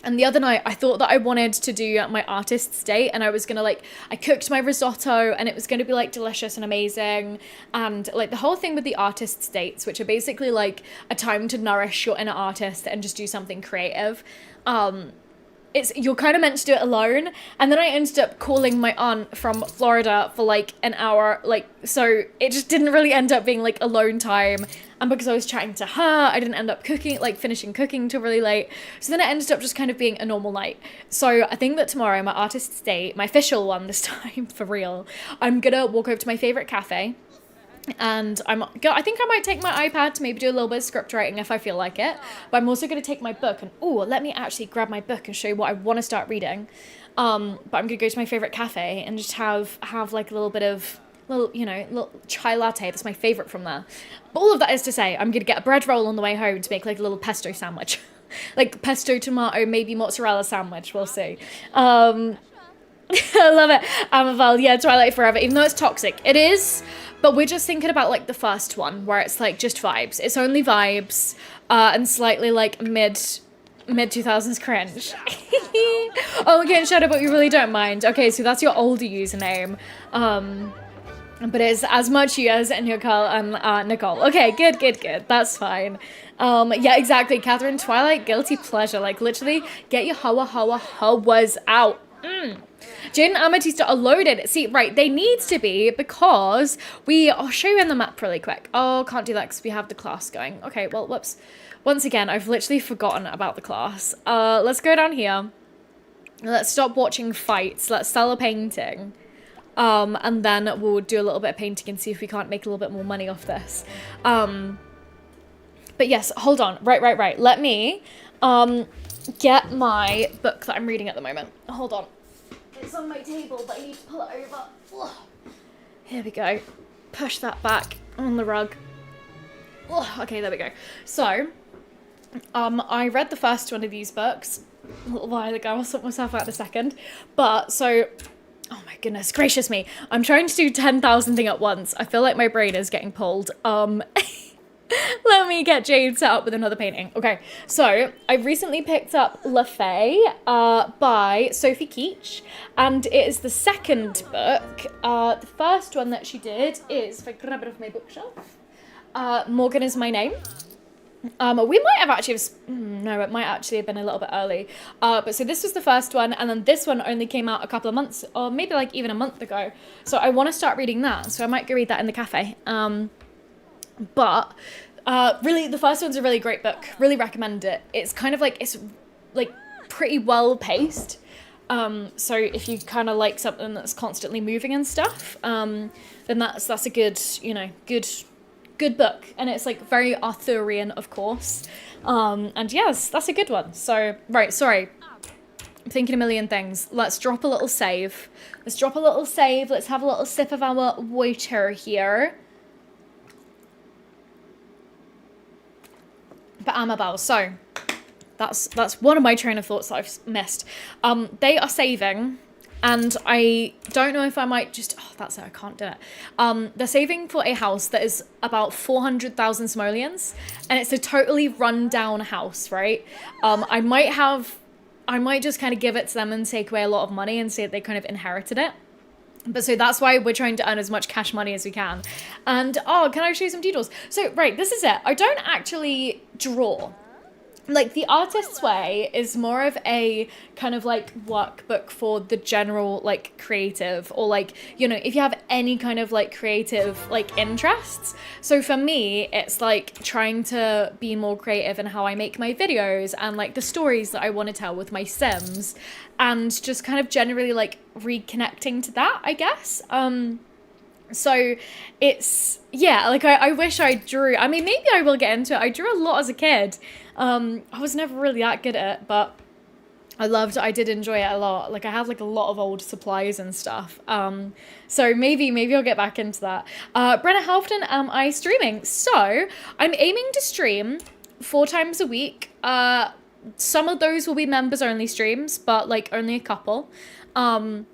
And the other night, I thought that I wanted to do my artist's date, and I was gonna I cooked my risotto, and it was gonna be delicious and amazing. And the whole thing with the artist's dates, which are basically a time to nourish your inner artist and just do something creative. You're kind of meant to do it alone. And then I ended up calling my aunt from Florida for an hour, so it just didn't really end up being alone time. And because I was chatting to her, I didn't end up finishing cooking till really late. So then it ended up just kind of being a normal night. So I think that tomorrow, my artist's date, my official one this time, for real, I'm gonna walk over to my favorite cafe. And I think I might take my iPad to maybe do a little bit of script writing if I feel like it. But I'm also going to take my book and, let me actually grab my book and show you what I want to start reading. But I'm going to go to my favorite cafe and just have a little bit of, little chai latte. That's my favorite from there. But all of that is to say, I'm going to get a bread roll on the way home to make a little pesto sandwich. Pesto, tomato, maybe mozzarella sandwich. We'll see. I love it. Amaval, yeah, Twilight Forever, even though it's toxic. It is, but we're just thinking about the first one where it's just vibes. It's only vibes, and slightly mid 2000s cringe. Oh, again, Shadow, but you really don't mind. Okay, so that's your older username. But it's as much you as Nicole and Nicole. Okay, good. That's fine. Yeah, exactly. Catherine, Twilight, guilty pleasure. Literally, get your hoas out. Jane and Amatista are loaded. See, right, they need to be because I'll show you in the map really quick. Oh, can't do that because we have the class going. Okay, well, whoops. Once again, I've literally forgotten about the class. Let's go down here. Let's stop watching fights. Let's sell a painting. And then we'll do a little bit of painting and see if we can't make a little bit more money off this. But yes, hold on. Right. Let me, get my book that I'm reading at the moment. Hold on. It's on my table, but I need to pull it over. Ugh. Here we go. Push that back on the rug. Ugh. Okay, there we go. So, I read the first one of these books a little while ago. I'll sort myself out in a second. But, so, oh my goodness gracious me. I'm trying to do 10,000 things at once. I feel like my brain is getting pulled. Let me get Jade set up with another painting. Okay, so I recently picked up La Fée by Sophie Keach, and it is the second book. The first one that she did is, if I grab it off my bookshelf, Morgan Is My Name. We might have actually, no, it might actually have been a little bit early. But so this was the first one, and then this one only came out a couple of months, or maybe even a month ago. So I want to start reading that, so I might go read that in the cafe. But really, the first one's a really great book. Really recommend it. It's kind of it's pretty well paced. So if you kind of like something that's constantly moving and stuff, then that's a good, good book. And it's very Arthurian, of course. And yes, that's a good one. So, right, sorry. I'm thinking a million things. Let's drop a little save. Let's have a little sip of our water here. But Amabel, so that's one of my train of thoughts that I've missed. They are saving, and I don't know if I might just, that's it, I can't do it. They're saving for a house that is about 400,000 simoleons, and it's a totally run down house, right? I might just kind of give it to them and take away a lot of money and say that they kind of inherited it. But so that's why we're trying to earn as much cash money as we can. And, can I show you some doodles? So, right, this is it. I don't actually draw. The Artist's Way is more of a kind of workbook for the general creative, or if you have any kind of creative interests. So for me, it's trying to be more creative in how I make my videos and the stories that I want to tell with my Sims, and just kind of generally reconnecting to that, I guess. So it's, yeah, I wish I drew. I mean, maybe I will get into it. I drew a lot as a kid. I was never really that good at it, but I did enjoy it a lot. Like I have like a lot of old supplies and stuff. So maybe I'll get back into that. Brenna, how often am I streaming? So I'm aiming to stream 4 times a week. Some of those will be members only streams, but like only a couple. And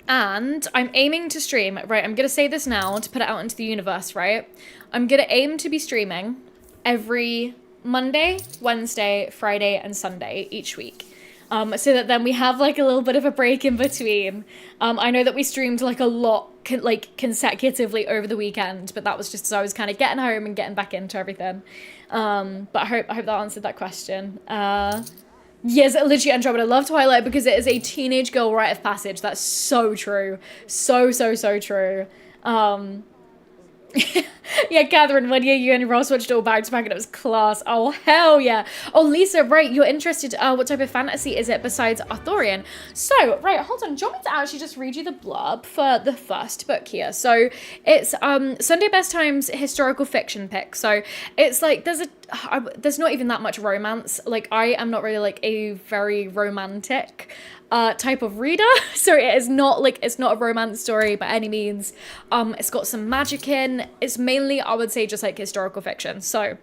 I'm aiming to stream, right? I'm gonna say this now to put it out into the universe, right? I'm gonna aim to be streaming every Monday, Wednesday, Friday, and Sunday each week. So that then we have like a little bit of a break in between. I know that we streamed like a lot consecutively over the weekend, but that was just as I was kind of getting home and getting back into everything. But I hope that answered that question. Yes, literally Andromeda. I love Twilight because it is a teenage girl rite of passage. That's so true. So true. Yeah, Catherine, one year you and Ross watched all back to back and it was class. Oh, hell yeah. Oh, Lisa, right, you're interested, what type of fantasy is it besides Arthurian? So, right, hold on. Do you want me to actually just read you the blurb for the first book here? So, it's Sunday Best Times historical fiction pick. So, it's like, there's not even that much romance. Like, I am not really like a very romantic type of reader, so it's not a romance story by any means. It's got some magic in. It's mainly, I would say, just like historical fiction. So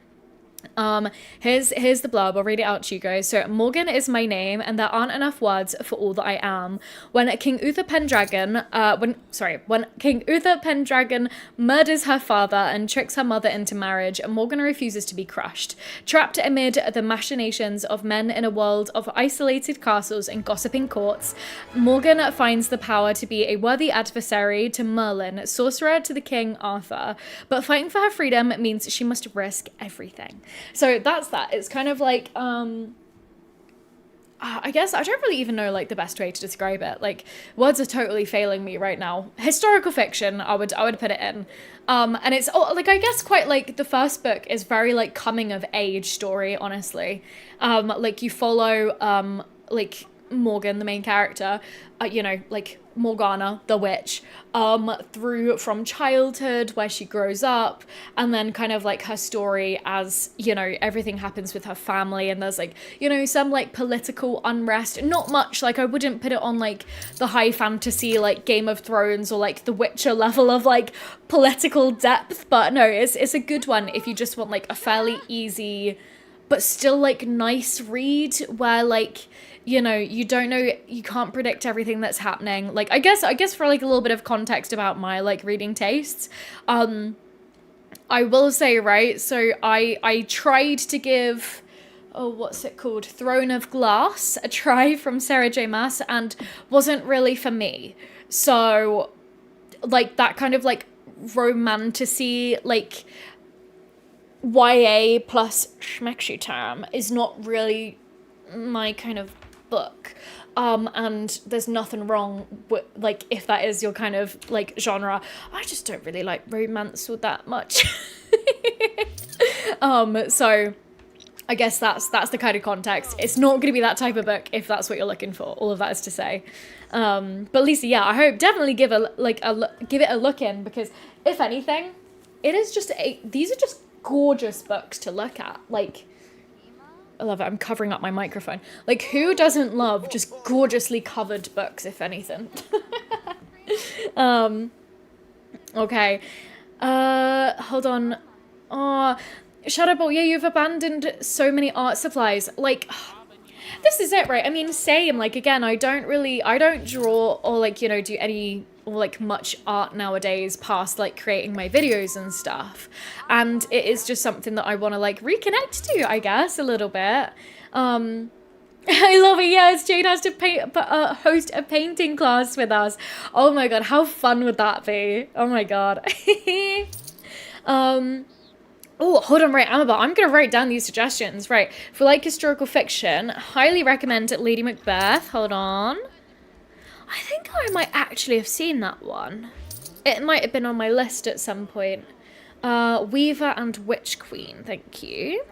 here's the blurb. I'll read it out to you guys. So, Morgan is my name, and there aren't enough words for all that I am. When King Uther Pendragon, when King Uther Pendragon murders her father and tricks her mother into marriage, Morgan refuses to be crushed. Trapped amid the machinations of men in a world of isolated castles and gossiping courts, Morgan finds the power to be a worthy adversary to Merlin, sorcerer to the King Arthur. But fighting for her freedom means she must risk everything. So that's that. It's kind of like, I guess I don't really even know like the best way to describe it. Like, words are totally failing me right now. Historical fiction, I would put it in. And it's like, I guess quite like the first book is very like coming of age story, honestly. Like you follow like Morgan, the main character, like Morgana, the witch, through from childhood where she grows up, and then kind of like her story as, everything happens with her family, and there's like, some like political unrest, not much, like I wouldn't put it on like the high fantasy like Game of Thrones or like The Witcher level of like political depth, but no, it's a good one if you just want like a fairly easy but still like nice read where like, you don't know, you can't predict everything that's happening. Like, I guess for like a little bit of context about my like reading tastes, I will say, right, so I tried to give, what's it called? Throne of Glass a try from Sarah J. Maas, and wasn't really for me. So, like, that kind of like romantasy, like YA plus schmexy term is not really my kind of book, and there's nothing wrong with like if that is your kind of like genre. I just don't really like romance all that much. So I guess that's the kind of context. It's not going to be that type of book if that's what you're looking for. All of that is to say. But Lisa, yeah, I hope definitely give it a look in, because if anything, it is just these are just gorgeous books to look at. Like, I love it. I'm covering up my microphone. Like, who doesn't love just gorgeously covered books, if anything? Okay. Hold on. Oh, Shadowball, yeah, you've abandoned so many art supplies. Like, this is it, right? I mean, same. Like, again, I don't draw or like, do any or like much art nowadays past like creating my videos and stuff. And it is just something that I want to like reconnect to, I guess, a little bit. I love it. Yes, Jade has to host a painting class with us. Oh my god, how fun would that be? Oh my god. Oh, hold on, right, Amber, I'm going to write down these suggestions. Right, for like historical fiction, highly recommend Lady Macbeth. Hold on. I think I might actually have seen that one. It might have been on my list at some point. Weaver and Witch Queen, thank you.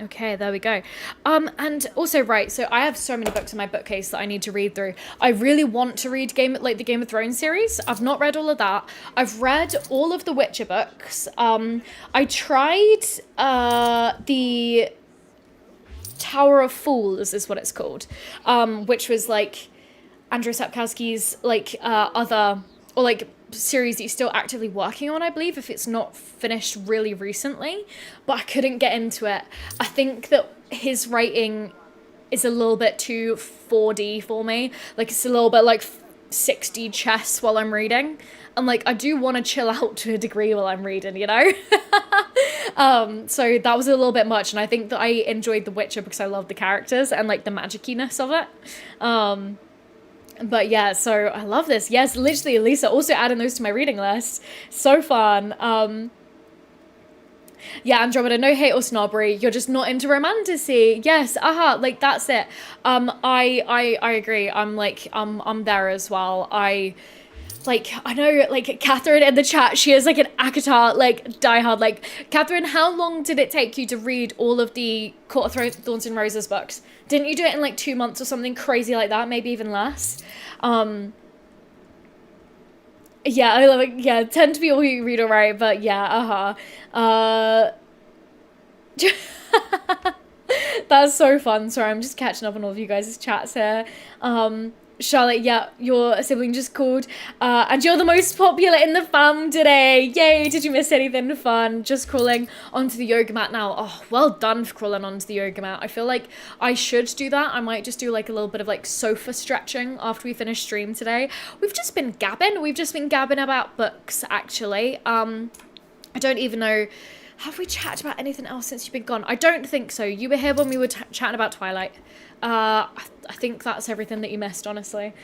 Okay, there we go. And also, right, so I have so many books in my bookcase that I need to read through. I really want to read the Game of Thrones series. I've not read all of that. I've read all of the Witcher books. I tried the Tower of Fools is what it's called, which was like Andrew Sapkowski's like other, or like series that he's still actively working on, I believe, if it's not finished really recently, but I couldn't get into it. I think that his writing is a little bit too 4D for me. Like, it's a little bit like 6D chess while I'm reading. And like, I do want to chill out to a degree while I'm reading, you know? So that was a little bit much, and I think that I enjoyed The Witcher because I love the characters and like the magiciness of it. But yeah, so I love this. Yes, literally, Elisa, also adding those to my reading list. So fun. Yeah, Andromeda, no hate or snobbery. You're just not into romanticy. Yes, like that's it. I agree. I'm there as well. I know, like, Catherine in the chat, she is, like, an ACOTAR, like, diehard. Like, Catherine, how long did it take you to read all of the Court of Thorns and Roses books? Didn't you do it in, like, 2 months or something crazy like that? Maybe even less? Yeah, I love it. Yeah, tend to be all you read, alright, but yeah, That's so fun. Sorry, I'm just catching up on all of you guys' chats here. Charlotte, yeah, your sibling just called, and you're the most popular in the fam today. Yay, did you miss anything fun? Just crawling onto the yoga mat now. Oh, well done for crawling onto the yoga mat. I feel like I should do that. I might just do like a little bit of like sofa stretching after we finish stream today. We've just been gabbing about books, actually. I don't even know, have we chatted about anything else since you've been gone? I don't think so. You were here when we were chatting about Twilight. I think that's everything that you missed, honestly.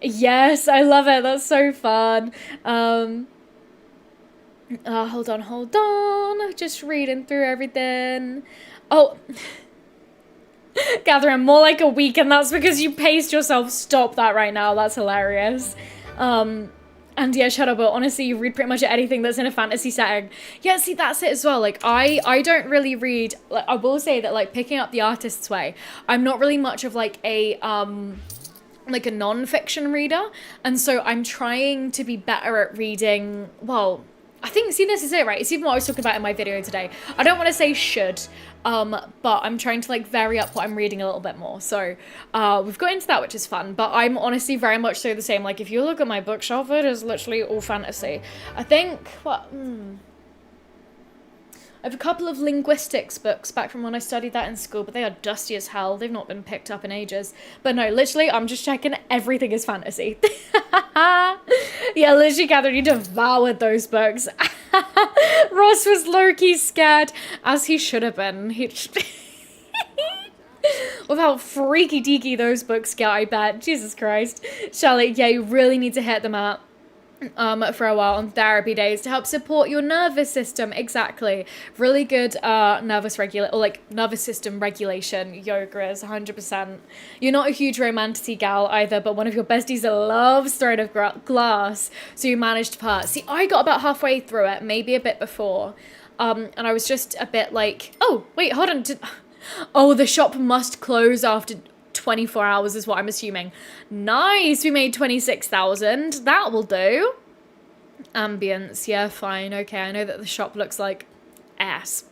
Yes, I love it. That's so fun. Hold on. Just reading through everything. Oh, Catherine, more like a week, and that's because you paced yourself. Stop that right now. That's hilarious. And yeah, shut up, but honestly, you read pretty much anything that's in a fantasy setting. Yeah, see, that's it as well. Like, I don't really read, like, I will say that, like, picking up The Artist's Way, I'm not really much of, like, a non-fiction reader, and so I'm trying to be better at reading, well, I think, see, this is it, right? It's even what I was talking about in my video today. I don't want to say should, but I'm trying to, like, vary up what I'm reading a little bit more. So, we've got into that, which is fun, but I'm honestly very much so the same. Like, if you look at my bookshelf, it is literally all fantasy. I think, I have a couple of linguistics books back from when I studied that in school, but they are dusty as hell. They've not been picked up in ages. But no, literally, I'm just checking everything is fantasy. Yeah, literally, Catherine, you devoured those books. Ross was low-key scared, as he should have been. With how freaky deaky those books get, I bet. Jesus Christ. Charlotte, yeah, you really need to hit them up. For a while on therapy days to help support your nervous system. Exactly. Really good nervous system regulation yoga is 100%. You're not a huge romantic gal either, but one of your besties loves Throne of Glass, so you managed to pass. See, I got about halfway through it, maybe a bit before, and I was just a bit like, oh, wait, hold on. Oh, the shop must close after 24 hours is what I'm assuming. Nice, we made 26,000. That will do. Ambience, yeah, fine. Okay, I know that the shop looks like ass.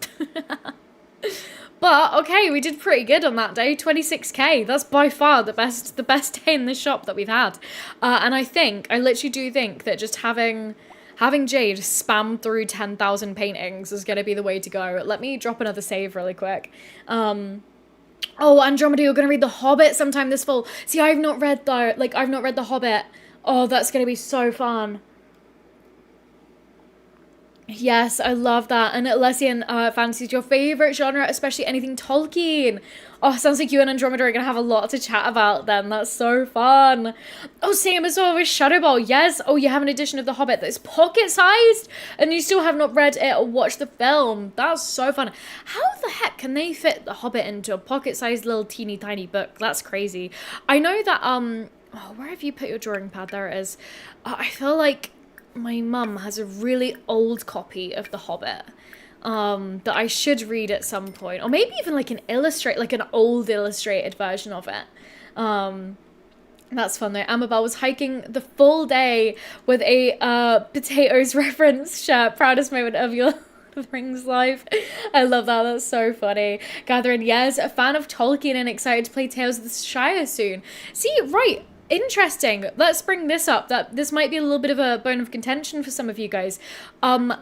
But, okay, we did pretty good on that day. 26k. That's by far the best day in the shop that we've had. And I literally do think that just having Jade spam through 10,000 paintings is going to be the way to go. Let me drop another save really quick. Oh, Andromeda, you're going to read The Hobbit sometime this fall. See, I've not read The Hobbit. Oh, that's going to be so fun. Yes, I love that. And Lessian fantasy is your favorite genre, especially anything Tolkien. Oh, sounds like you and Andromeda are going to have a lot to chat about then. That's so fun. Oh, same as well with Shadow Ball. Yes. Oh, you have an edition of The Hobbit that's pocket-sized and you still have not read it or watched the film. That's so fun. How the heck can they fit The Hobbit into a pocket-sized little teeny tiny book? That's crazy. I know that, oh, where have you put your drawing pad? There it is. I feel like my mum has a really old copy of The Hobbit that I should read at some point, or maybe even like an old illustrated version of it. That's fun though. Amabel was hiking the full day with a potatoes reference shirt. Proudest moment of your the Rings live. I love that. That's so funny. Catherine, yes, a fan of Tolkien and excited to play Tales of the Shire soon. See, right. Interesting. Let's bring this up. That this might be a little bit of a bone of contention for some of you guys. And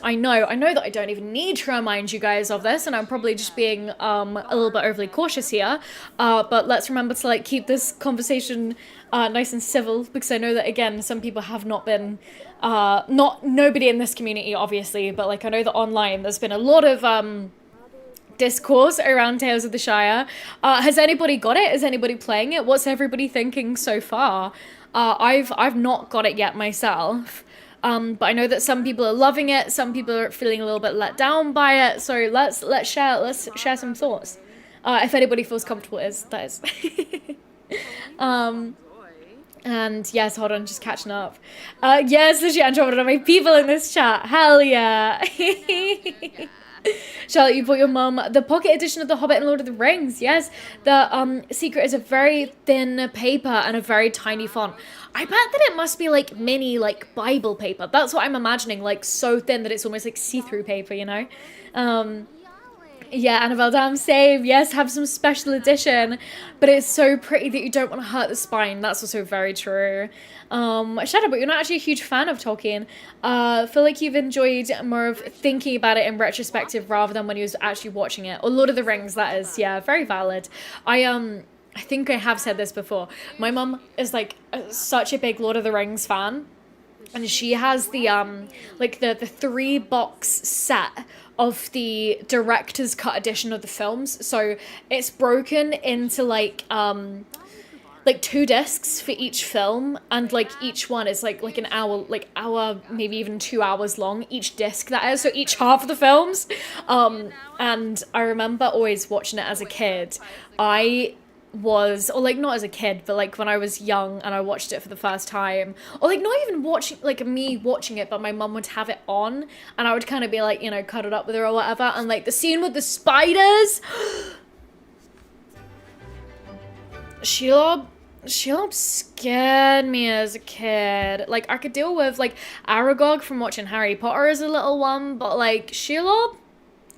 I know that I don't even need to remind you guys of this, and I'm probably just being a little bit overly cautious here. But let's remember to like keep this conversation nice and civil, because I know that again some people have not been nobody in this community obviously, but like I know that online there's been a lot of discourse around Tales of the Shire. Has anybody got it? Is anybody playing it? What's everybody thinking so far? I've not got it yet myself. But I know that some people are loving it, some people are feeling a little bit let down by it. So let's share some thoughts. If anybody feels comfortable, that is. And yes, hold on, just catching up. Yes, legit Andromeda, my people in this chat. Hell yeah. Charlotte, you bought your mum the pocket edition of The Hobbit and Lord of the Rings. Yes, the secret is a very thin paper and a very tiny font. I bet that it must be like mini, like Bible paper. That's what I'm imagining, like so thin that it's almost like see-through paper, you know? Yeah, Annabelle, damn same. Yes, have some special edition, but it's so pretty that you don't want to hurt the spine. That's also very true. Shadow, but you're not actually a huge fan of Tolkien. Feel like you've enjoyed more of thinking about it in retrospective rather than when you was actually watching it. Or Lord of the Rings, that is. Yeah, very valid. I think I have said this before. My mum is like such a big Lord of the Rings fan. And she has the like the 3-box set of the director's cut edition of the films. So it's broken into like 2 discs for each film, and like each one is like an hour, maybe even 2 hours long, each disc that is, so each half of the films. And I remember always watching it as a kid. Or like not as a kid, but like when I was young and I watched it for the first time, or like not even watching, like me watching it, but my mum would have it on and I would kind of be like, you know, cuddled up with her or whatever, and like the scene with the spiders, Shelob scared me as a kid. Like I could deal with like Aragog from watching Harry Potter as a little one, but like Shelob,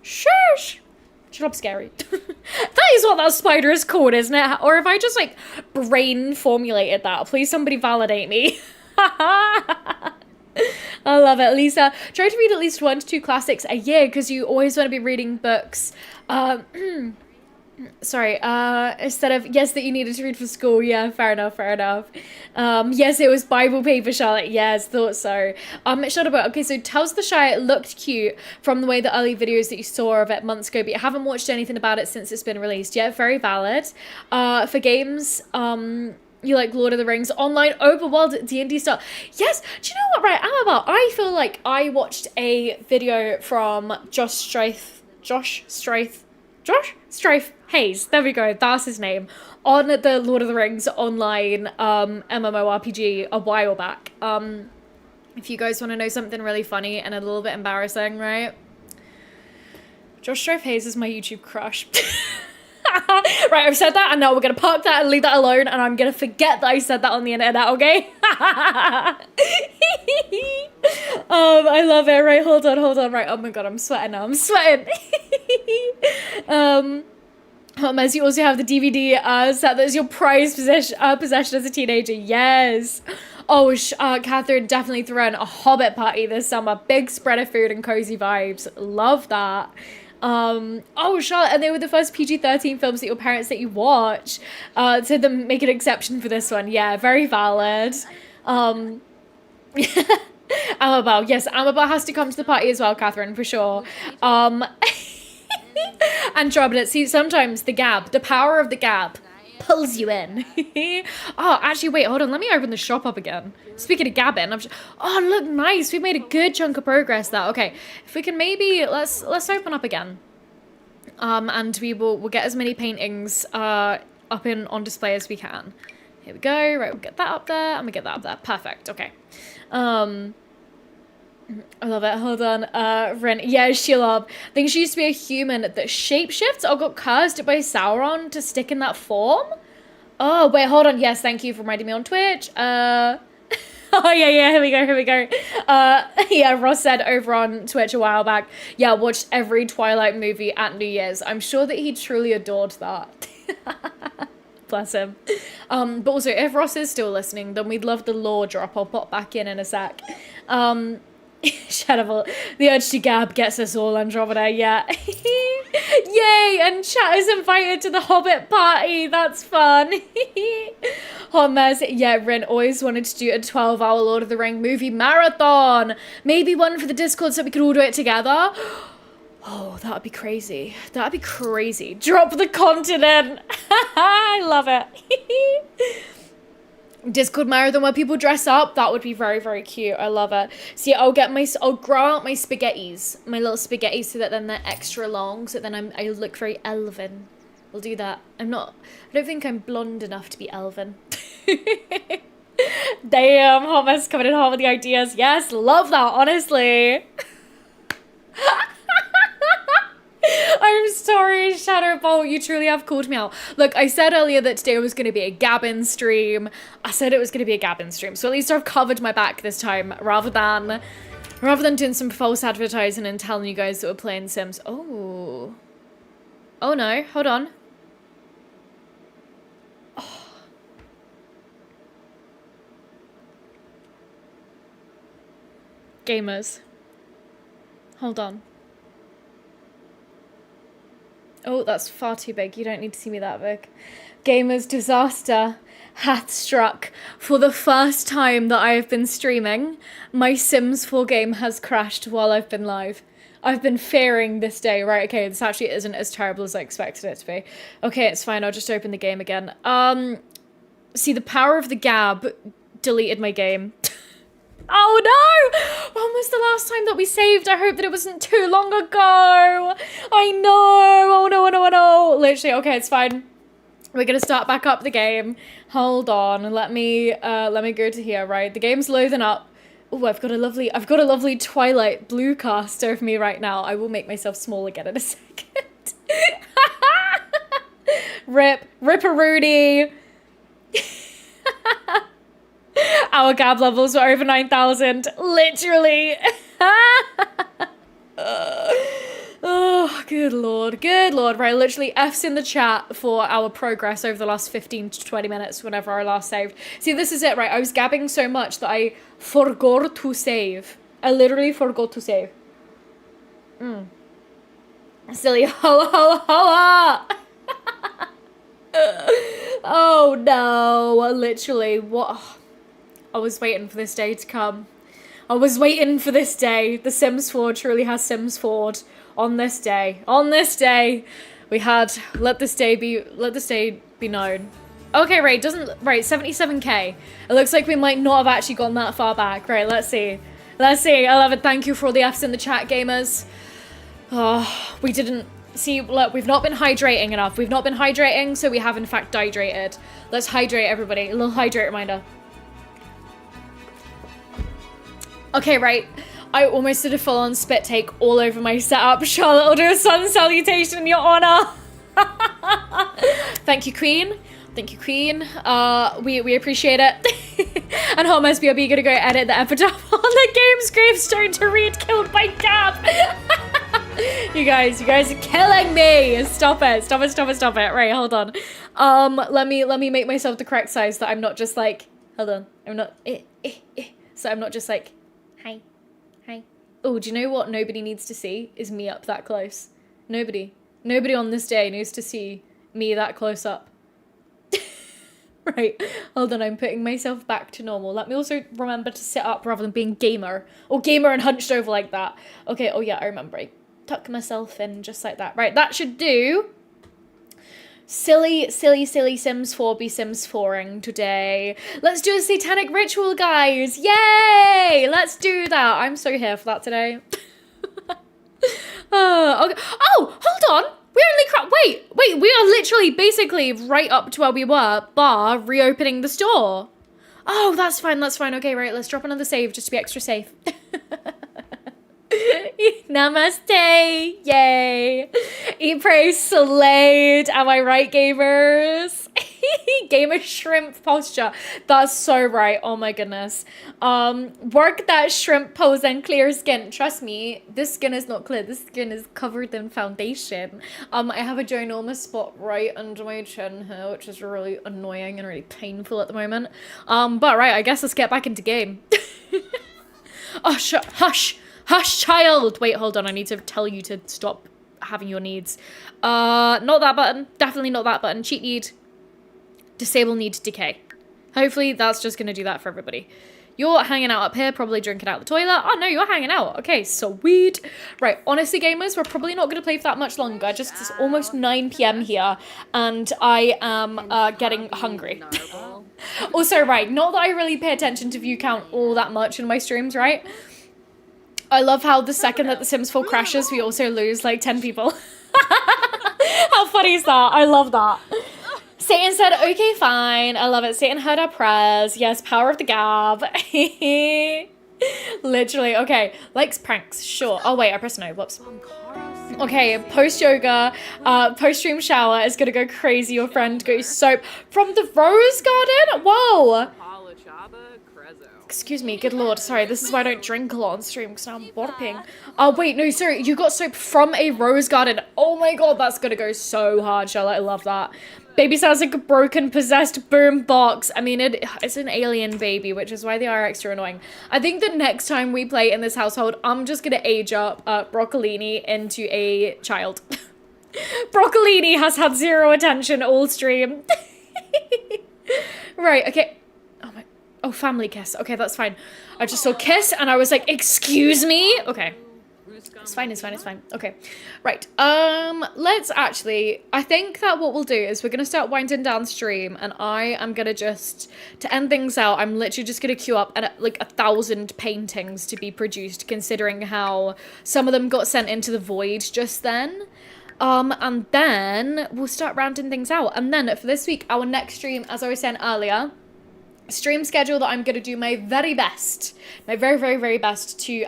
shush. Shut up, scary. That is what that spider is called, isn't it? Or if I just, like, brain formulated that, please somebody validate me. I love it. Lisa, try to read at least 1 to 2 classics a year, because you always want to be reading books. Sorry, instead of, yes, that you needed to read for school. Yeah, fair enough. Yes, it was Bible paper, Charlotte. Yes, thought so. Shut up. Okay, so Tales of the Shire looked cute from the way the early videos that you saw of it months ago, but you haven't watched anything about it since it's been released. Yeah, very valid. For games, you like Lord of the Rings, online, open world, D&D style. Yes, do you know what, right, Amabel, I feel like I watched a video from Josh Strife Hayes, there we go, that's his name, on the Lord of the Rings online MMORPG a while back. If you guys want to know something really funny and a little bit embarrassing, right? Josh Strife Hayes is my YouTube crush. Right, I've said that, and now we're going to park that and leave that alone, and I'm going to forget that I said that on the internet, okay? I love it. Right, hold on. Right, oh my god, I'm sweating now. As you also have the DVD set that is your prized possession as a teenager. Yes. Oh, Catherine definitely throwing a Hobbit party this summer. Big spread of food and cozy vibes. Love that. Oh, Charlotte, and they were the first PG-13 films that your parents let you watch. So then make an exception for this one. Yeah, very valid. Amabel, yes, Amabel has to come to the party as well, Catherine, for sure. Andromeda, see, sometimes the power of the gab pulls you in. Oh, actually, wait, hold on, let me open the shop up again. Speaking of gabbing, oh, look, nice, we made a good chunk of progress there. Okay, if we can maybe, let's open up again. And we'll get as many paintings up on display as we can. Here we go, right, we'll get that up there, and we get that up there, perfect, okay. I love it. Hold on. Ren. Yeah, Shelob. I think she used to be a human that shapeshifts or got cursed by Sauron to stick in that form. Oh, wait, hold on. Yes, thank you for reminding me on Twitch. Oh yeah, here we go. Yeah, Ross said over on Twitch a while back, yeah, watched every Twilight movie at New Year's. I'm sure that he truly adored that. Bless him. But also, if Ross is still listening, then we'd love the lore drop. I'll pop back in a sec. Shadowful. The urge to gab gets us all, Andromeda, yeah. Yay! And chat is invited to the Hobbit party. That's fun. Hot mess. Yeah, Rin always wanted to do a 12-hour Lord of the Ring movie marathon. Maybe one for the Discord so we could all do it together. Oh, that'd be crazy. That'd be crazy. Drop the continent. I love it. Discord marathon where people dress up. That would be very, very cute. I love it. See, I'll grow out my spaghettis, my little spaghettis, so that then they're extra long, so then I look very elven. We'll do that. I don't think I'm blonde enough to be elven. Damn, hot mess coming in hot with the ideas. Yes, love that, honestly. I'm sorry, Shadowbolt, you truly have called me out. Look, I said earlier that today was going to be a Gabbin stream. I said it was going to be a Gabbin stream, so at least I've covered my back this time, rather than doing some false advertising and telling you guys that we're playing Sims. Oh. Oh no, hold on. Oh. Gamers. Hold on. Oh, that's far too big. You don't need to see me that big. Gamers, disaster hath struck. For the first time that I have been streaming, my Sims 4 game has crashed while I've been live. I've been fearing this day. Right, okay, this actually isn't as terrible as I expected it to be. Okay, it's fine. I'll just open the game again. See, the power of the gab deleted my game. Oh no! When was the last time that we saved? I hope that it wasn't too long ago. I know. Oh no, oh no, oh no. Literally, okay, it's fine. We're gonna start back up the game. Hold on. Let me go to here, right? The game's loading up. Oh, I've got a lovely Twilight blue cast over me right now. I will make myself small again in a second. Ripperoonie. Our gab levels were over 9,000. Literally. Oh, good lord. Good lord. Right, literally F's in the chat for our progress over the last 15 to 20 minutes whenever I last saved. See, this is it, right? I was gabbing so much that I forgot to save. I literally forgot to save. Silly ho ho ho. Oh no. Literally, what? I was waiting for this day to come. I was waiting for this day. The Sims 4 truly has Sims 4 on this day. On this day, we had let this day be known. Okay, right, 77k. It looks like we might not have actually gone that far back. Right, let's see. I love it. Thank you for all the F's in the chat, gamers. Oh, we didn't see. Look, we've not been hydrating enough. We've not been hydrating, so we have in fact dehydrated. Let's hydrate, everybody. A little hydrate reminder. Okay, right. I almost did a full-on spit take all over my setup. Charlotte will do a sun salutation in your honor. Thank you, Queen. Thank you, Queen. We appreciate it. And Home SBRB gonna go edit the epitaph on the game's gravestone to read "Killed by Gab." You guys are killing me. Stop it. Right, hold on. Let me make myself the correct size so that I'm not just like, hold on. I'm not, so I'm not just like, hi. Oh, do you know what nobody needs to see? Is me up that close. Nobody on this day needs to see me that close up. Right, hold on, I'm putting myself back to normal. Let me also remember to sit up rather than being gamer. Or gamer and hunched over like that. Okay, oh yeah, I remember. I tuck myself in just like that. Right, that should do. Silly Sims 4 be Sims 4ing today. Let's do a satanic ritual, guys. Yay! Let's do that. I'm so here for that today. Okay. Oh, hold on. Wait, we are literally basically right up to where we were, bar reopening the store. Oh, that's fine. Okay, right, let's drop another save just to be extra safe. Namaste! Yay! Eat, pray, slayed. Am I right, gamers? Gamer shrimp posture. That's so right. Oh my goodness. Work that shrimp pose and clear skin. Trust me, this skin is not clear. This skin is covered in foundation. I have a ginormous spot right under my chin here, which is really annoying and really painful at the moment. But right, I guess let's get back into game. Oh, hush, child. Wait, hold on. I need to tell you to stop having your needs. Not that button. Definitely not that button. Cheat need. Disable need decay. Hopefully that's just going to do that for everybody. You're hanging out up here, probably drinking out the toilet. Oh no, you're hanging out. Okay, sweet. Right, honestly, gamers, we're probably not going to play for that much longer. Just it's almost 9 p.m. here, and I am getting hungry. Also, right, not that I really pay attention to view count all that much in my streams, right? I love how the second that The Sims 4 crashes, we also lose like 10 people. How funny is that? I love that. Satan said, okay, fine. I love it. Satan heard our prayers. Yes, power of the gab. Literally. Okay, likes pranks. Sure. Oh, wait, I pressed no. Whoops. Okay, post-yoga, post-stream shower is gonna go crazy. Your friend goes soap from the Rose Garden? Whoa. Excuse me, good lord. Sorry, this is why I don't drink a lot on stream, because now I'm burping. Oh, wait, no, sorry. You got soap from a Rose Garden. Oh my god, that's gonna go so hard, Charlotte. I love that. Baby sounds like a broken, possessed boom box. I mean, it's an alien baby, which is why they are extra annoying. I think the next time we play in this household, I'm just gonna age up Broccolini into a child. Broccolini has had zero attention all stream. Right, okay. Oh my, oh, family kiss. Okay, that's fine. I just saw kiss and I was like, excuse me? Okay. It's fine, it's fine, it's fine. Okay. Right. Let's actually, I think that what we'll do is we're going to start winding down stream, and I am going to just, to end things out, I'm literally just going to queue up like 1,000 paintings to be produced, considering how some of them got sent into the void just then. And then we'll start rounding things out. And then for this week, our next stream, as I was saying earlier, stream schedule that I'm going to do my very best, my very, very, very best to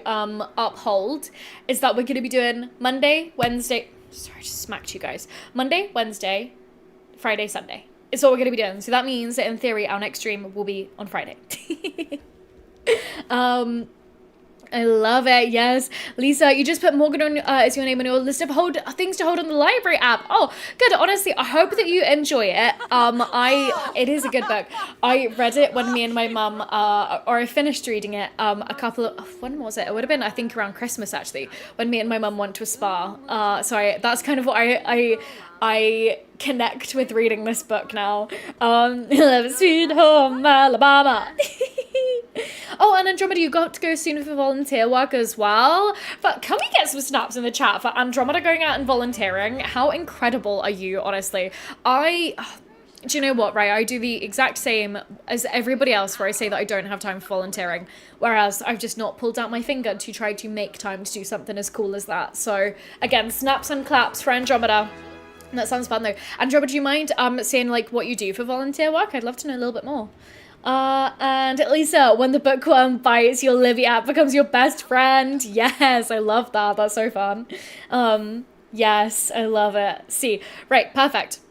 uphold is that we're going to be doing Monday, Wednesday, sorry, I just smacked you guys. Monday, Wednesday, Friday, Sunday. It's what we're going to be doing. So that means that in theory, our next stream will be on Friday. I love it. Yes. Lisa, you just put Morgan on as your name on your list of things to hold on the library app. Oh, good. Honestly, I hope that you enjoy it. It is a good book. I read it when me and my mum, or I finished reading it a couple of, when was it? It would have been, I think, around Christmas, actually, when me and my mum went to a spa. So that's kind of what I connect with reading this book now. Sweet home Alabama. Oh, and Andromeda, you got to go soon for volunteer work as well. But can we get some snaps in the chat for Andromeda going out and volunteering? How incredible are you, honestly? Do you know what, right? I do the exact same as everybody else where I say that I don't have time for volunteering. Whereas I've just not pulled out my finger to try to make time to do something as cool as that. So, again, snaps and claps for Andromeda. That sounds fun, though. Andromeda, do you mind saying, like, what you do for volunteer work? I'd love to know a little bit more. And Lisa, when the bookworm bites, your Livy app becomes your best friend. Yes, I love that. That's so fun. Yes, I love it. See, right, perfect.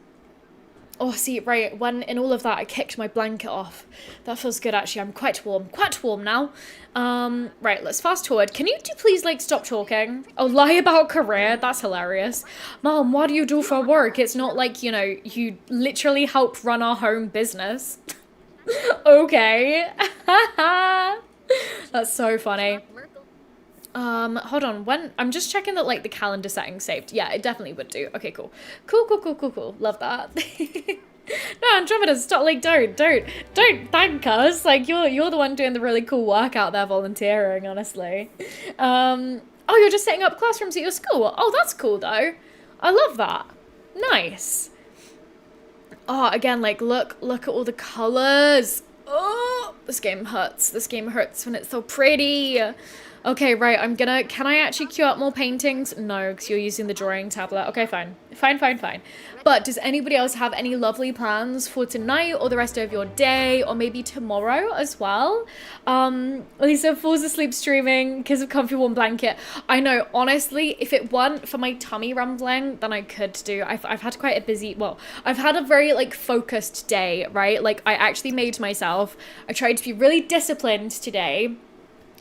Oh, see, right, when in all of that, I kicked my blanket off. That feels good, actually. I'm quite warm now. Right, let's fast forward. Can you please, like, stop talking? Oh, lie about career? That's hilarious. Mom, what do you do for work? It's not like, you literally help run our home business. Okay. That's so funny. Hold on. I'm just checking that, like, the calendar settings saved. Yeah, it definitely would do. Okay, cool. Cool. Love that. No, Andromeda, stop. Like, don't thank us. Like, you're the one doing the really cool work out there volunteering, honestly. Oh, you're just setting up classrooms at your school. Oh, that's cool, though. I love that. Nice. Oh, again, like, look at all the colors. Oh, this game hurts. This game hurts when it's so pretty. Okay, right, can I actually queue up more paintings? No, because you're using the drawing tablet. Okay, fine. Fine, fine, fine. But does anybody else have any lovely plans for tonight or the rest of your day or maybe tomorrow as well? Lisa falls asleep streaming because of comfy warm blanket. I know, honestly, if it weren't for my tummy rumbling, then I could do. I've had quite a busy, well, I've had a very like focused day, right? Like I actually made myself, I tried to be really disciplined today.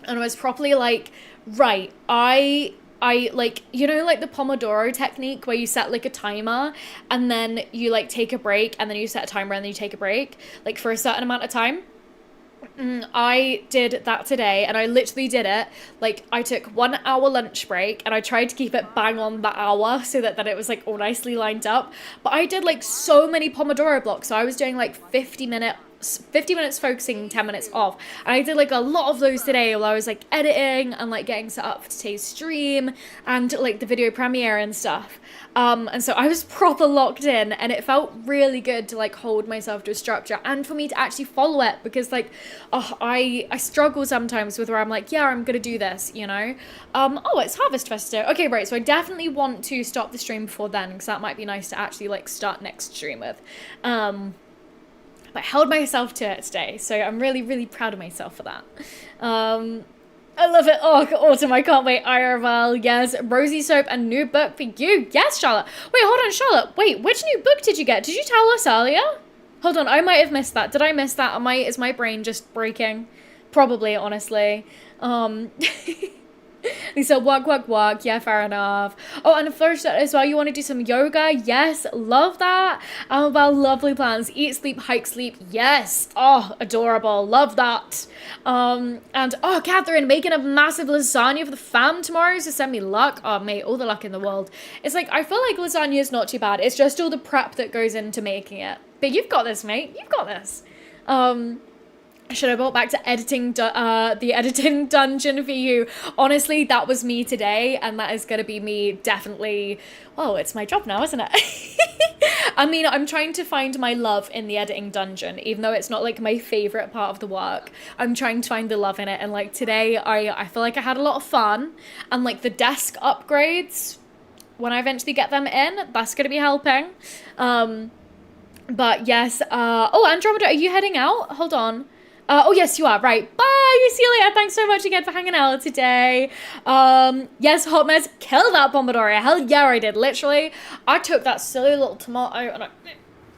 And I was properly like, right, I like, you know, like the Pomodoro technique where you set like a timer and then you like take a break and then you set a timer and then you take a break, like for a certain amount of time. I did that today and I literally did it. Like I took 1 hour lunch break and I tried to keep it bang on the hour so that it was like all nicely lined up. But I did like so many Pomodoro blocks. So I was doing like 50 minutes focusing, 10 minutes off. And I did like a lot of those today while I was like editing and like getting set up for today's stream and like the video premiere and stuff. And so I was proper locked in and it felt really good to like hold myself to a structure and for me to actually follow it because like, I struggle sometimes with where I'm like, yeah, I'm gonna do this, you know? Oh, it's Harvest Festa. Okay, right, so I definitely want to stop the stream before then because that might be nice to actually like start next stream with. But I held myself to it today, so I'm really, really proud of myself for that. I love it. Oh, autumn, I can't wait. IRL, yes. Rosy Soap, a new book for you. Yes, Charlotte. Wait, hold on, Charlotte. Wait, which new book did you get? Did you tell us earlier? Hold on, I might have missed that. Did I miss that? Is my brain just breaking? Probably, honestly. Lisa, work. Yeah, fair enough. Oh, and first as well, you want to do some yoga? Yes, love that. About lovely plans. Eat, sleep, hike, sleep. Yes. Oh, adorable. Love that. And oh, Catherine, making a massive lasagna for the fam tomorrow, so send me luck. Oh, mate, all the luck in the world. It's like, I feel like lasagna is not too bad. It's just all the prep that goes into making it. But you've got this, mate. You've got this. Should I brought back to the editing dungeon for you? Honestly, that was me today, and that is gonna be me definitely. Oh, it's my job now, isn't it? I mean, I'm trying to find my love in the editing dungeon, even though it's not like my favorite part of the work. I'm trying to find the love in it, and like today, I feel like I had a lot of fun, and like the desk upgrades, when I eventually get them in, that's gonna be helping. But yes. Oh, Andromeda, are you heading out? Hold on. Oh, yes, you are. Right. Bye. See you later. Thanks so much again for hanging out today. Yes, Hot Mess, kill that Pomodoro. Hell yeah, I did. Literally, I took that silly little tomato and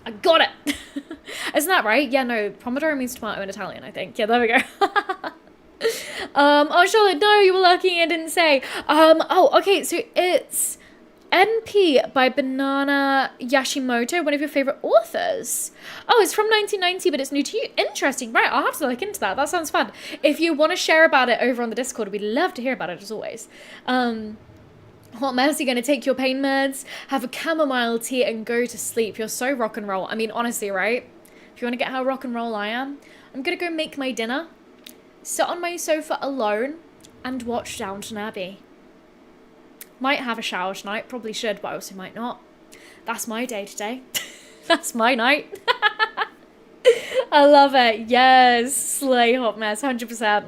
I got it. Isn't that right? Yeah, no, Pomodoro means tomato in Italian, I think. Yeah, there we go. Oh, Charlotte, no, you were lucky I didn't say. Oh, okay, so it's NP by Banana Yashimoto, one of your favorite authors. Oh, it's from 1990, but it's new to you. Interesting. Right, I'll have to look into that. That sounds fun. If you want to share about it over on the Discord, we'd love to hear about it, as always. Hot Mess, you're going to take your pain meds, have a chamomile tea, and go to sleep. You're so rock and roll. I mean, honestly, right? If you want to get how rock and roll I am, I'm going to go make my dinner, sit on my sofa alone, and watch Downton Abbey. Might have a shower tonight, probably should, but I also might not. That's my day today. That's my night. I love it. Yes, slay, Hot Mess, 100%.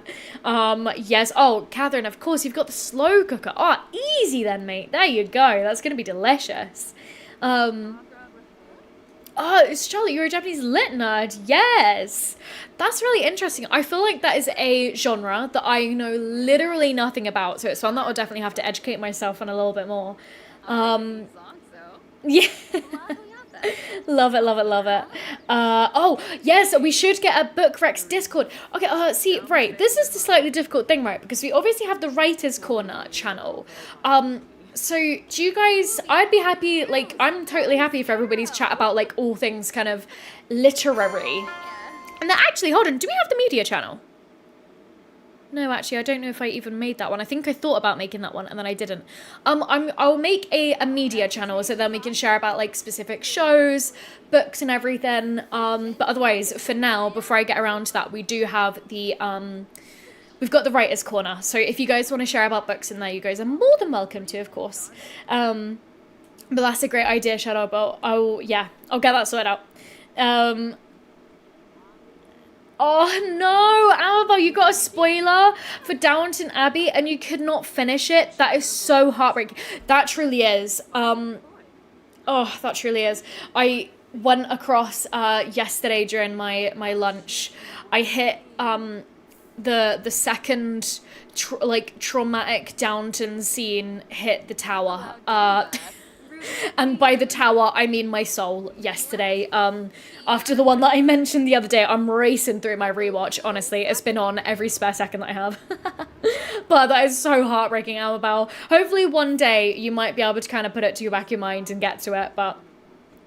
Yes. Oh, Catherine, of course, you've got the slow cooker. Oh, easy then, mate. There you go. That's going to be delicious. Oh, it's Charlotte, you're a Japanese lit nerd. Yes. That's really interesting. I feel like that is a genre that I know literally nothing about. So it's one that I'll definitely have to educate myself on a little bit more. Yeah. Love it. Oh, yes, we should get a Book Rex Discord. Okay, see, right, this is the slightly difficult thing, right? Because we obviously have the Writers Corner channel. So do you guys, I'd be happy, like, I'm totally happy for everybody's chat about, like, all things kind of literary. And then, actually, hold on, do we have the media channel? No, actually, I don't know if I even made that one. I think I thought about making that one, and then I didn't. I'll make a media channel, so then we can share about, like, specific shows, books, and everything. But otherwise, for now, before I get around to that, we do have the, we've got the Writers Corner, so if you guys want to share about books in there, you guys are more than welcome to, of course. But that's a great idea, Shadow, but I'll get that sorted out. Oh no, Annabelle, you got a spoiler for Downton Abbey and you could not finish it. That is so heartbreaking. That truly is. Oh, that truly is. I went across yesterday during my lunch. I hit the second traumatic Downton scene hit the tower. And by the tower, I mean my soul yesterday. After the one that I mentioned the other day, I'm racing through my rewatch, honestly. It's been on every spare second that I have. But that is so heartbreaking, Annabelle. Hopefully one day you might be able to kind of put it to your back of your mind and get to it, but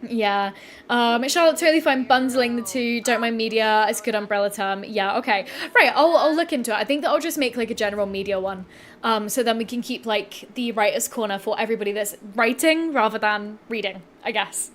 yeah. Charlotte's totally fine bundling the two. Don't mind media. It's a good umbrella term. Yeah, okay. Right, I'll look into it. I think that I'll just make like a general media one. So then we can keep like the writer's corner for everybody that's writing rather than reading, I guess.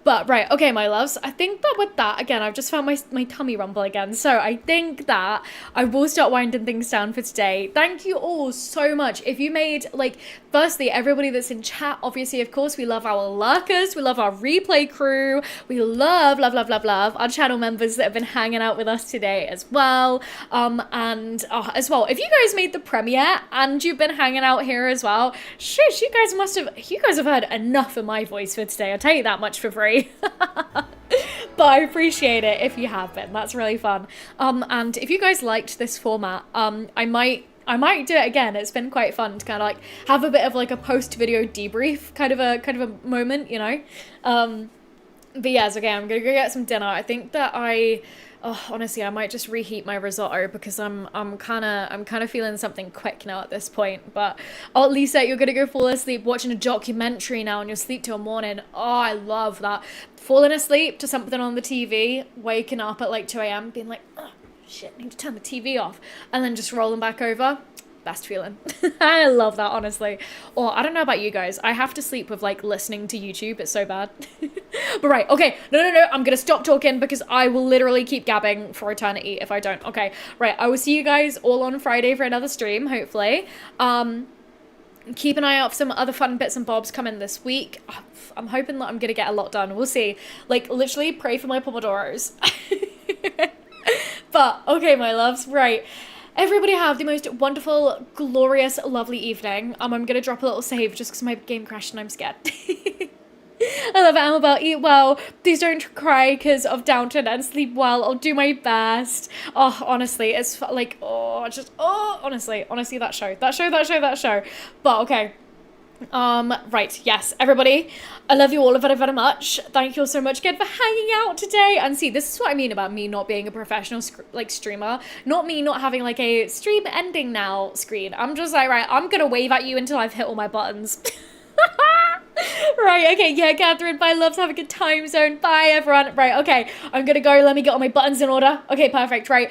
But right, okay, my loves. I think that with that, again, I've just found my tummy rumble again. So I think that I will start winding things down for today. Thank you all so much. If you made, like, firstly, everybody that's in chat, obviously, of course, we love our lurkers. We love our replay crew. We love our channel members that have been hanging out with us today as well. As well, if you guys made the premiere and you've been hanging out here as well, shush, you guys have heard enough of my voice for today. I'll tell you that much for free. But I appreciate it if you have been. That's really fun. And if you guys liked this format, I might do it again. It's been quite fun to kind of like have a bit of like a post video debrief kind of a moment, you know. But yes, okay, I'm gonna go get some dinner. I think that honestly, I might just reheat my risotto because I'm kind of feeling something quick now at this point. But at least you're gonna go fall asleep watching a documentary now, and you'll sleep till morning. Oh, I love that. Falling asleep to something on the TV, waking up at like 2 a.m, being like, oh shit, I need to turn the TV off, and then just rolling back over. Best feeling. I love that, honestly. Or I don't know about you guys. I have to sleep with like listening to YouTube. It's so bad. But right, okay. No. I'm gonna stop talking because I will literally keep gabbing for eternity if I don't. Okay, right. I will see you guys all on Friday for another stream, hopefully. Keep an eye out for some other fun bits and bobs coming this week. I'm hoping that I'm gonna get a lot done. We'll see. Like, literally pray for my pomodoros. But okay, my loves, right. Everybody have the most wonderful, glorious, lovely evening. I'm gonna drop a little save just because my game crashed and I'm scared. I love it. I'm about eat well. Please don't cry because of Downton and sleep well. I'll do my best. Oh, honestly, it's like, honestly, that show. But okay. Right, yes, everybody, I love you all very, very much. Thank you all so much again for hanging out today. And see, this is what I mean about me not being a professional streamer, not me not having like a stream ending now screen. I'm just like, right, I'm gonna wave at you until I've hit all my buttons. Right, okay, yeah, Catherine, bye, loves, have a good time zone, bye, everyone. Right, okay, I'm gonna go, let me get all my buttons in order. Okay, perfect, right.